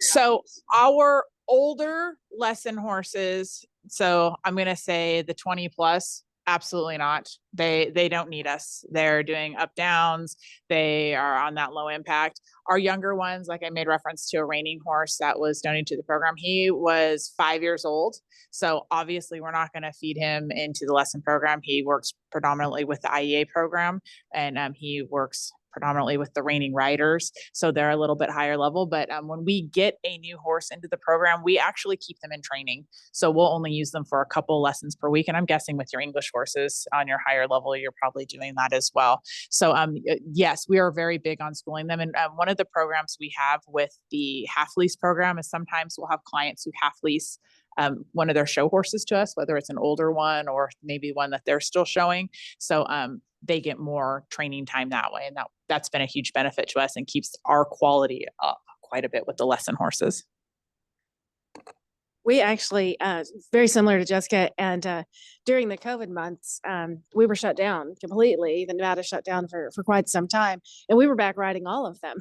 Speaker 2: So our older lesson horses, so I'm going to say the 20 plus, absolutely not. They don't need us. They're doing up downs. They are on that low impact. Our younger ones, like I made reference to a reining horse that was donated to the program. He was 5 years old. So obviously we're not going to feed him into the lesson program. He works predominantly with the IEA program, and he works predominantly with the reining riders. So they're a little bit higher level, but when we get a new horse into the program, we actually keep them in training. So we'll only use them for a couple lessons per week. And I'm guessing with your English horses on your higher level, you're probably doing that as well. So yes, we are very big on schooling them. And one of the programs we have with the half lease program is sometimes we'll have clients who half lease one of their show horses to us, whether it's an older one or maybe one that they're still showing. So they get more training time that way. And that's been a huge benefit to us and keeps our quality up quite a bit with the lesson horses.
Speaker 3: We actually, very similar to Jessica, and during the COVID months, we were shut down completely. The Nevada shut down for quite some time, and we were back riding all of them.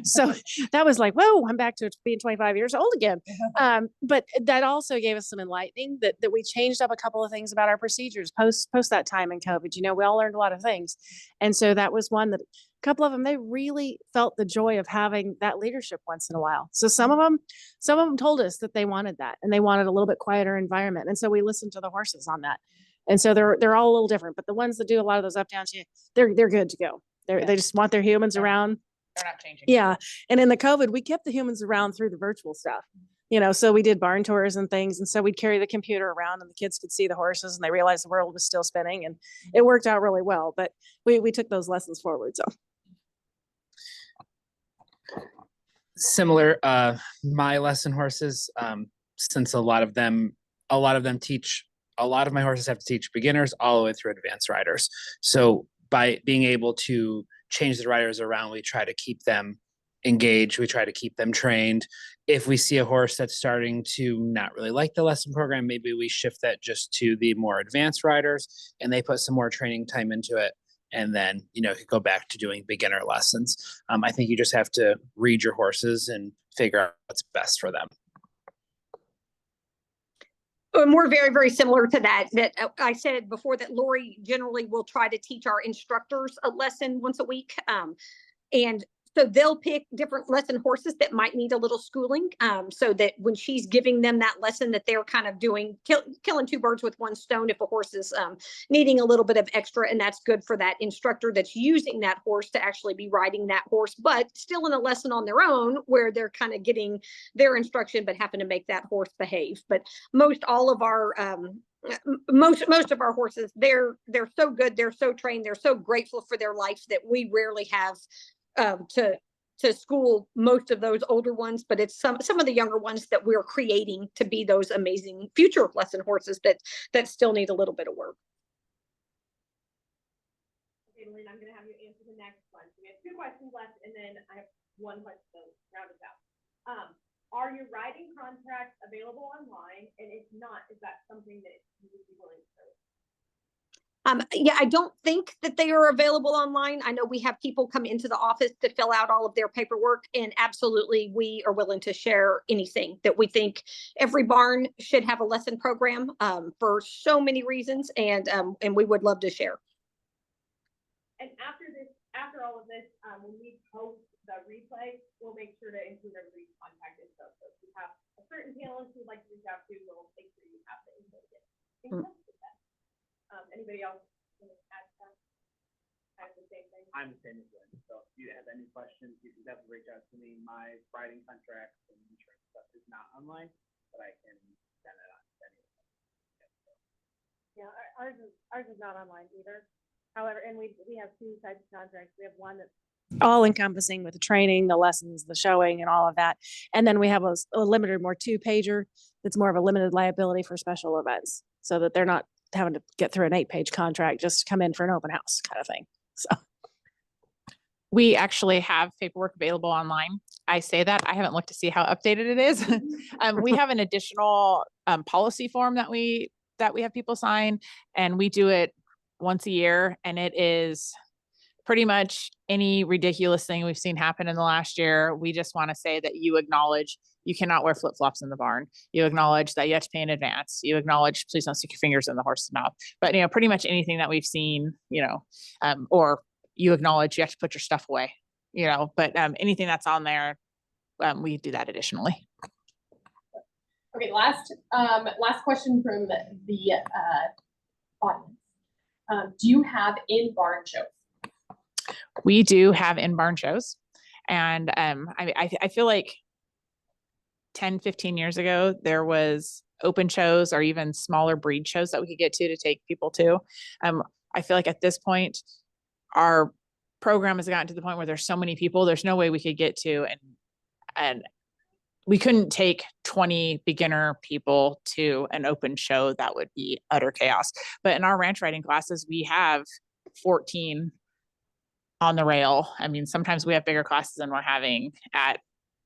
Speaker 3: So that was like, whoa, I'm back to being 25 years old again. But that also gave us some enlightening that we changed up a couple of things about our procedures post that time in COVID. You know, we all learned a lot of things. And so that was one that a couple of them, they really felt the joy of having that leadership once in a while. So some of them told us that they wanted that and they wanted a little bit quieter environment. And so we listened to the horses on that. And so they're all a little different, but the ones that do a lot of those up downs, they're good to go. They just want their humans around.
Speaker 2: They're not changing.
Speaker 3: Yeah. And in the COVID, we kept the humans around through the virtual stuff. You know, so we did barn tours and things. And so we'd carry the computer around and the kids could see the horses and they realized the world was still spinning, and it worked out really well. But we took those lessons forward. So
Speaker 4: similar, my lesson horses, since a lot of my horses have to teach beginners all the way through advanced riders. So by being able to change the riders around, we try to keep them engaged. We try to keep them trained. If we see a horse that's starting to not really like the lesson program, maybe we shift that just to the more advanced riders and they put some more training time into it. And then, go back to doing beginner lessons. I think you just have to read your horses and figure out what's best for them.
Speaker 5: And we're very, very similar to that I said before, that Lori generally will try to teach our instructors a lesson once a week. And so they'll pick different lesson horses that might need a little schooling, so that when she's giving them that lesson, that they're kind of killing two birds with one stone. If a horse is needing a little bit of extra, and that's good for that instructor that's using that horse to actually be riding that horse, but still in a lesson on their own where they're kind of getting their instruction, but having to make that horse behave. But most all of our most of our horses, they're so good, they're so trained, they're so grateful for their life that we rarely have to school most of those older ones, but it's some of the younger ones that we're creating to be those amazing future lesson horses that still need a little bit of work.
Speaker 6: Okay, Lynn, I'm going to have you answer the next one. So we have 2 questions left, and then I have 1 question to round us out. Are your riding contracts available online? And if not, is that something that you would be willing to do?
Speaker 5: Yeah, I don't think that they are available online. I know we have people come into the office to fill out all of their paperwork, and absolutely we are willing to share anything that we think. Every barn should have a lesson program for so many reasons, and we would love to share.
Speaker 6: And after all of this, when we post the replay, we'll make sure to include everybody's contact info. So if you have a certain panelist you'd like to reach out to, we'll make sure you have the info to get. Anybody else want to add to that? I have the same thing.
Speaker 4: I'm the same as Lynn. So if you have any questions, you can definitely reach out to me. My riding contracts and insurance stuff is not online, but I can send it on to anyone.
Speaker 6: Yeah, ours is not online either. However, and we have 2 types of contracts. We have one that's
Speaker 3: all encompassing with the training, the lessons, the showing, and all of that. And then we have a limited, more 2-pager that's more of a limited liability for special events, so that they're not having to get through an 8-page contract just to come in for an open house kind of thing. So
Speaker 2: we actually have paperwork available online. I say that I haven't looked to see how updated it is. We have an additional policy form that we have people sign, and we do it once a year, and it is pretty much any ridiculous thing we've seen happen in the last year. We just want to say that you acknowledge you cannot wear flip-flops in the barn. You acknowledge that you have to pay in advance. You acknowledge, please don't stick your fingers in the horse's mouth. But, pretty much anything that we've seen, or you acknowledge you have to put your stuff away, but anything that's on there, we do that additionally.
Speaker 8: Okay, last question from the audience. Do you have in-barn shows?
Speaker 2: We do have in-barn shows. And I feel like 10, 15 years ago, there was open shows or even smaller breed shows that we could get to take people to. I feel like at this point, our program has gotten to the point where there's so many people, there's no way we could get to, and we couldn't take 20 beginner people to an open show. That would be utter chaos. But in our ranch riding classes, we have 14 on the rail. I mean, sometimes we have bigger classes than we're having at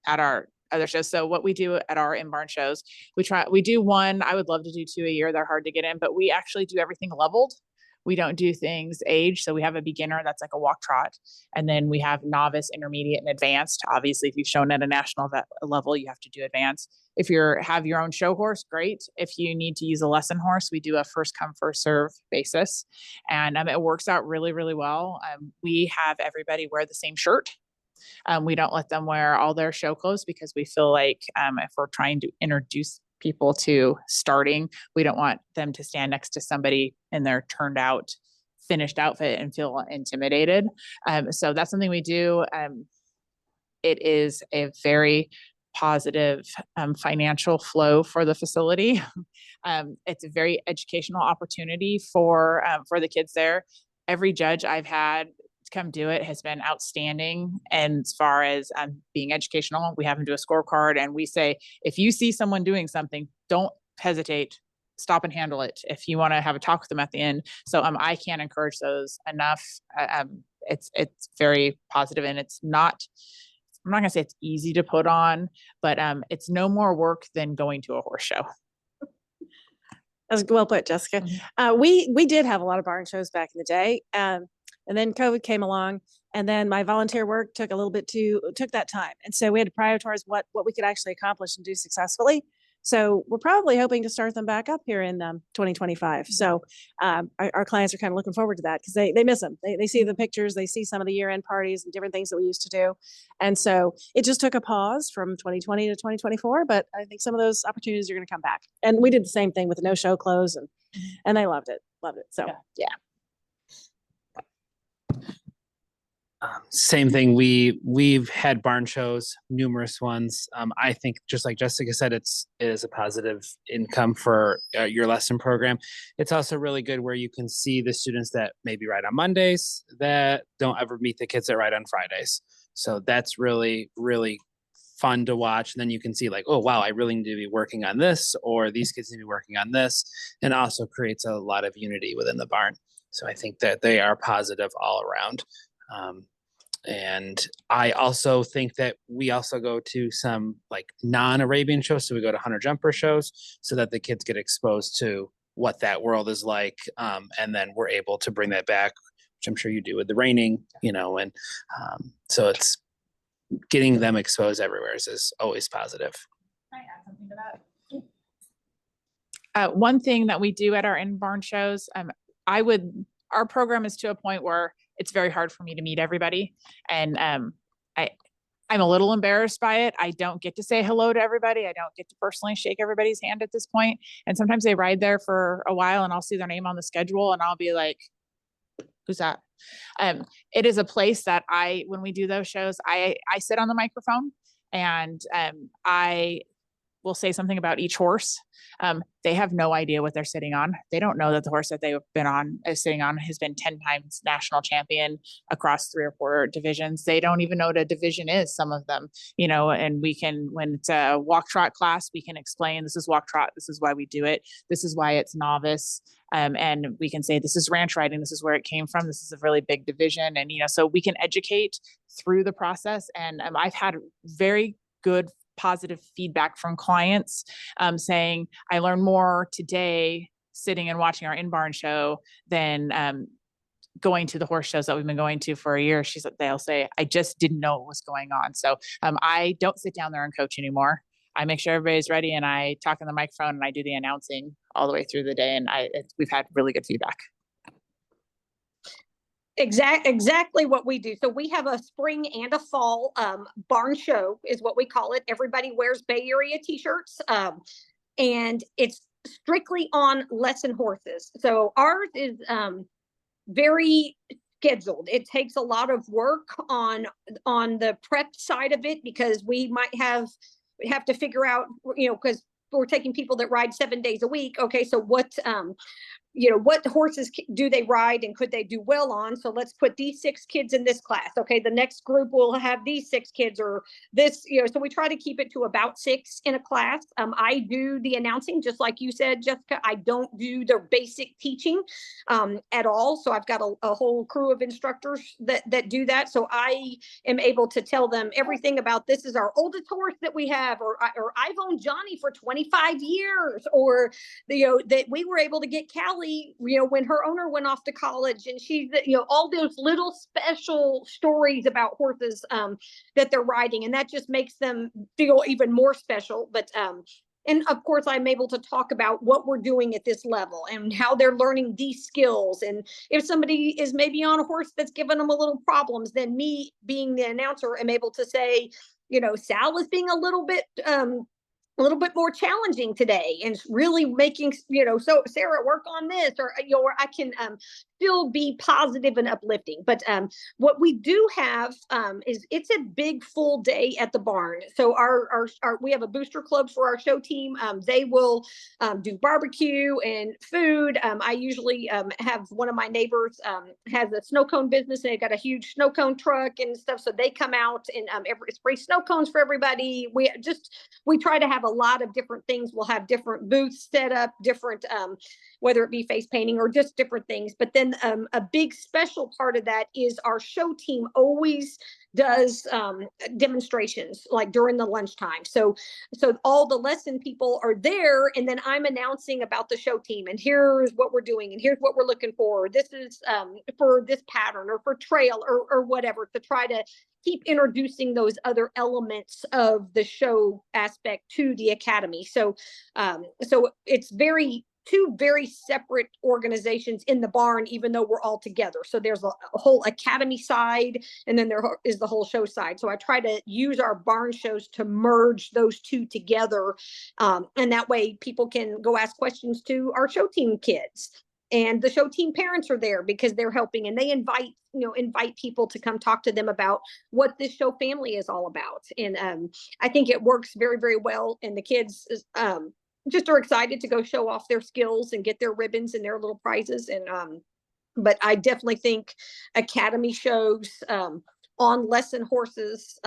Speaker 2: our other shows. So what we do at our in-barn shows, we do one, I would love to do 2 a year. They're hard to get in, but we actually do everything leveled. We don't do things age. So we have a beginner that's like a walk trot. And then we have novice, intermediate, and advanced. Obviously, if you've shown at a national level, you have to do advanced. If you have your own show horse, great. If you need to use a lesson horse, we do a first come, first serve basis. And it works out really, really well. We have everybody wear the same shirt. We don't let them wear all their show clothes because we feel like if we're trying to introduce people to starting, we don't want them to stand next to somebody in their turned out finished outfit and feel intimidated. So that's something we do. It is a very positive financial flow for the facility. It's a very educational opportunity for the kids there. Every judge I've had come do it has been outstanding. And as far as being educational, we have them do a scorecard and we say, if you see someone doing something, don't hesitate, stop and handle it. If you want to have a talk with them at the end. So I can't encourage those enough. It's very positive, and it's not, I'm not gonna say it's easy to put on, but it's no more work than going to a horse show.
Speaker 3: That's well put, Jessica. We did have a lot of barn shows back in the day. And then COVID came along, and then my volunteer work took that time. And so we had to prioritize what we could actually accomplish and do successfully. So we're probably hoping to start them back up here in 2025. So our clients are kind of looking forward to that because they miss them. They see the pictures, they see some of the year-end parties and different things that we used to do. And so it just took a pause from 2020 to 2024, but I think some of those opportunities are going to come back. And we did the same thing with the no-show clothes, and they loved it. So yeah.
Speaker 4: Same thing. We've had barn shows, numerous ones. I think just like Jessica said, it is a positive income for your lesson program. It's also really good where you can see the students that maybe ride on Mondays that don't ever meet the kids that ride on Fridays. So that's really, really fun to watch. And then you can see like, oh, wow, I really need to be working on this, or these kids need to be working on this, and also creates a lot of unity within the barn. So I think that they are positive all around. And I also think that we also go to some like non-Arabian shows. So we go to hunter jumper shows so that the kids get exposed to what that world is like. And then we're able to bring that back, which I'm sure you do with the reining, and so it's getting them exposed everywhere is always positive.
Speaker 2: Can I add something to that? One thing that we do at our in-barn shows, our program is to a point where it's very hard for me to meet everybody. And I'm a little embarrassed by it. I don't get to say hello to everybody. I don't get to personally shake everybody's hand at this point. And sometimes they ride there for a while and I'll see their name on the schedule and I'll be like, who's that? It is a place that when we do those shows, I sit on the microphone and I will say something about each horse. They have no idea what they're sitting on. They don't know that the horse that they've been sitting on has been 10 times national champion across 3 or 4 divisions. They don't even know what a division is, some of them, and we can, when it's a walk trot class, we can explain this is walk trot. This is why we do it. This is why it's novice. And we can say, this is ranch riding. This is where it came from. This is a really big division. And, so we can educate through the process. And I've had very good positive feedback from clients saying, I learned more today sitting and watching our in-barn show than going to the horse shows that we've been going to for a year. They'll say, I just didn't know what was going on. So I don't sit down there and coach anymore. I make sure everybody's ready and I talk on the microphone and I do the announcing all the way through the day. And we've had really good feedback.
Speaker 5: Exactly what we do. So we have a spring and a fall barn show is what we call it. Everybody wears Bay Area t-shirts and it's strictly on lesson horses. So ours is very scheduled. It takes a lot of work on the prep side of it, because we might have to figure out, because we're taking people that ride 7 days a week. Okay, so what what horses do they ride and could they do well on? So let's put these 6 kids in this class. Okay, the next group will have these 6 kids, or this, so we try to keep it to about 6 in a class. I do the announcing, just like you said, Jessica. I don't do the basic teaching at all. So I've got a whole crew of instructors that do that. So I am able to tell them everything about, this is our oldest horse that we have, or I've owned Johnny for 25 years, or that we were able to get Callie, when her owner went off to college, and she's, all those little special stories about horses that they're riding, and that just makes them feel even more special. But and of course, I'm able to talk about what we're doing at this level and how they're learning these skills. And if somebody is maybe on a horse that's giving them a little problems, then me being the announcer, am able to say, Sal is being a little bit more challenging today, and really making, so Sarah, work on this, or I can still be positive and uplifting. But what we do have is, it's a big full day at the barn. So our we have a booster club for our show team. They will do barbecue and food. I usually have one of my neighbors has a snow cone business, and they got a huge snow cone truck and stuff. So they come out and spray snow cones for everybody. We try to have a lot of different things. We'll have different booths set up, different whether it be face painting or just different things. But then a big special part of that is our show team always does demonstrations, like during the lunchtime. So all the lesson people are there, and then I'm announcing about the show team, and here's what we're doing, and here's what we're looking for. This is for this pattern, or for trail, or whatever, to try to keep introducing those other elements of the show aspect to the academy. So it's two very separate organizations in the barn, even though we're all together. So there's a whole academy side, and then there is the whole show side. So I try to use our barn shows to merge those two together. And that way people can go ask questions to our show team kids. And the show team parents are there because they're helping, and they invite people to come talk to them about what this show family is all about. And I think it works very, very well. And the kids just are excited to go show off their skills and get their ribbons and their little prizes. And but I definitely think academy shows on lesson horses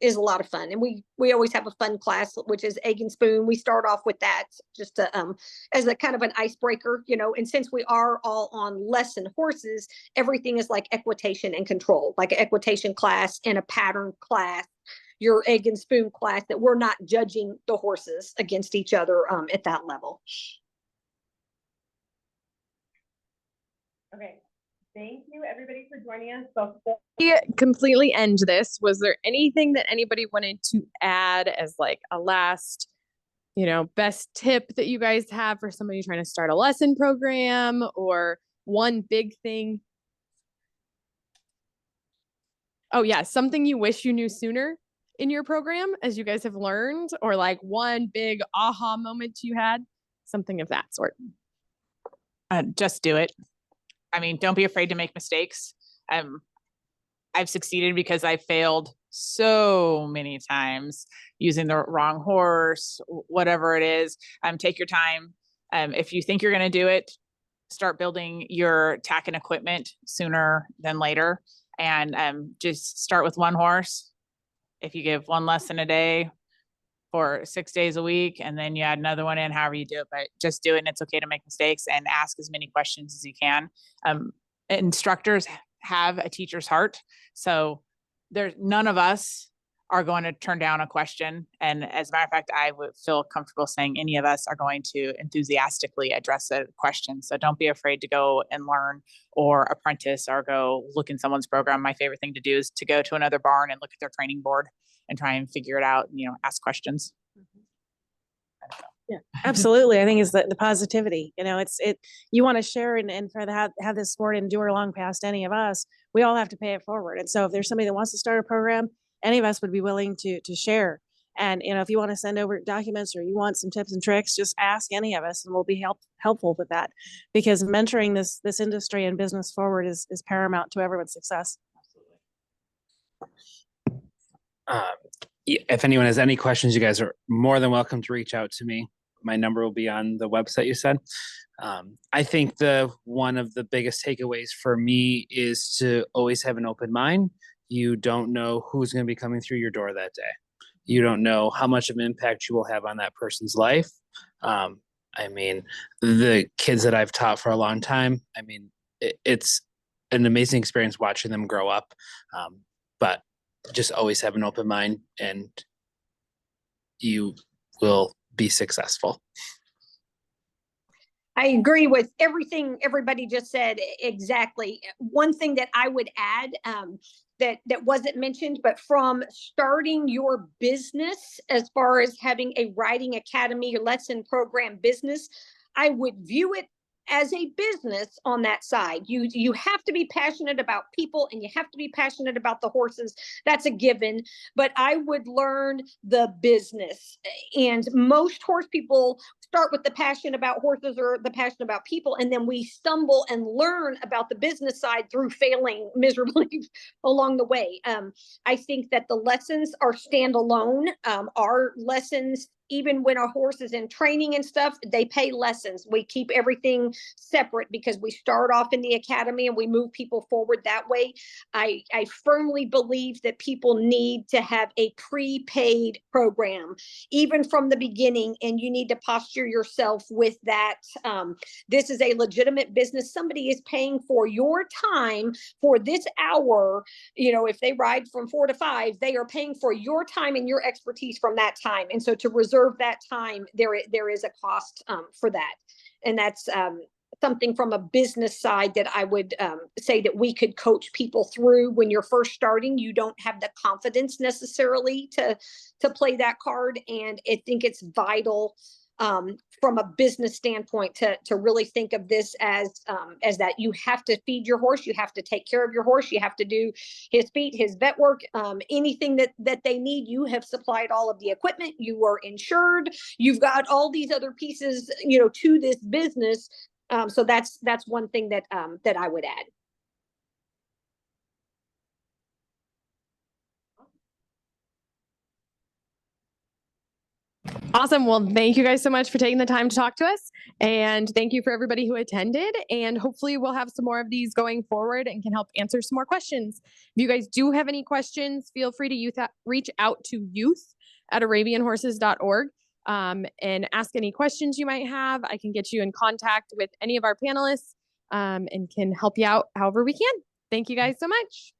Speaker 5: is a lot of fun. And we always have a fun class, which is egg and spoon. We start off with that just to, as a kind of an icebreaker, and since we are all on lesson horses, everything is like equitation and control, like an equitation class and a pattern class, your egg and spoon class, that we're not judging the horses against each other at that level.
Speaker 6: Okay. Thank you, everybody, for joining us. Before
Speaker 1: we completely end this, was there anything that anybody wanted to add as like a last, best tip that you guys have for somebody trying to start a lesson program, or one big thing? Oh yeah, something you wish you knew sooner in your program, as you guys have learned, or like one big aha moment you had, something of that sort.
Speaker 2: Just do it. I mean, don't be afraid to make mistakes. I've succeeded because I failed so many times using the wrong horse, whatever it is. Take your time. If you think you're going to do it, start building your tack and equipment sooner than later, and just start with one horse. If you give one lesson a day for 6 days a week, and then you add another one in, however you do it, but just do it. And it's okay to make mistakes, and ask as many questions as you can. Instructors have a teacher's heart. So none of us are going to turn down a question. And as a matter of fact, I would feel comfortable saying any of us are going to enthusiastically address a question. So don't be afraid to go and learn, or apprentice, or go look in someone's program. My favorite thing to do is to go to another barn and look at their training board and try and figure it out, ask questions.
Speaker 3: Yeah, absolutely. I think it's the positivity, you want to share and for have this sport endure long past any of us. We all have to pay it forward. And so if there's somebody that wants to start a program, any of us would be willing to share And, if you want to send over documents or you want some tips and tricks, just ask any of us and we'll be helpful with that, because mentoring this industry and business forward is paramount to everyone's success.
Speaker 4: If anyone has any questions, you guys are more than welcome to reach out to me. My number will be on the website you said. I think one of the biggest takeaways for me is to always have an open mind. You don't know who's going to be coming through your door that day. You don't know how much of an impact you will have on that person's life. I mean, the kids that I've taught for a long time, I mean, it's an amazing experience watching them grow up. But just always have an open mind and you will be successful.
Speaker 5: I agree with everything everybody just said. Exactly. One thing that I would add that wasn't mentioned, but from starting your business, as far as having a writing academy or lesson program business, I would view it as a business on that side. You have to be passionate about people and you have to be passionate about the horses. That's a given. But I would learn the business. And most horse people start with the passion about horses or the passion about people, and then we stumble and learn about the business side through failing miserably along the way. I think that the lessons are standalone. Our lessons, even when a horse is in training and stuff, they pay lessons. We keep everything separate because we start off in the academy and we move people forward that way. I firmly believe that people need to have a prepaid program, even from the beginning, and you need to posture yourself with that. This is a legitimate business. Somebody is paying for your time for this hour. If they ride from 4 to 5, they are paying for your time and your expertise from that time. And so to reserve that time, there is a cost for that. And that's something from a business side that I would say that we could coach people through. When you're first starting, you don't have the confidence necessarily to play that card. And I think it's vital from a business standpoint to really think of this as that you have to feed your horse, you have to take care of your horse, you have to do his feet, his vet work, anything that they need. You have supplied all of the equipment, you are insured, you've got all these other pieces, to this business. So that's one thing that I would add.
Speaker 1: Awesome. Well, thank you guys so much for taking the time to talk to us. And thank you for everybody who attended. And hopefully we'll have some more of these going forward and can help answer some more questions. If you guys do have any questions, feel free to reach out to youth@arabianhorses.org and ask any questions you might have. I can get you in contact with any of our panelists and can help you out however we can. Thank you guys so much.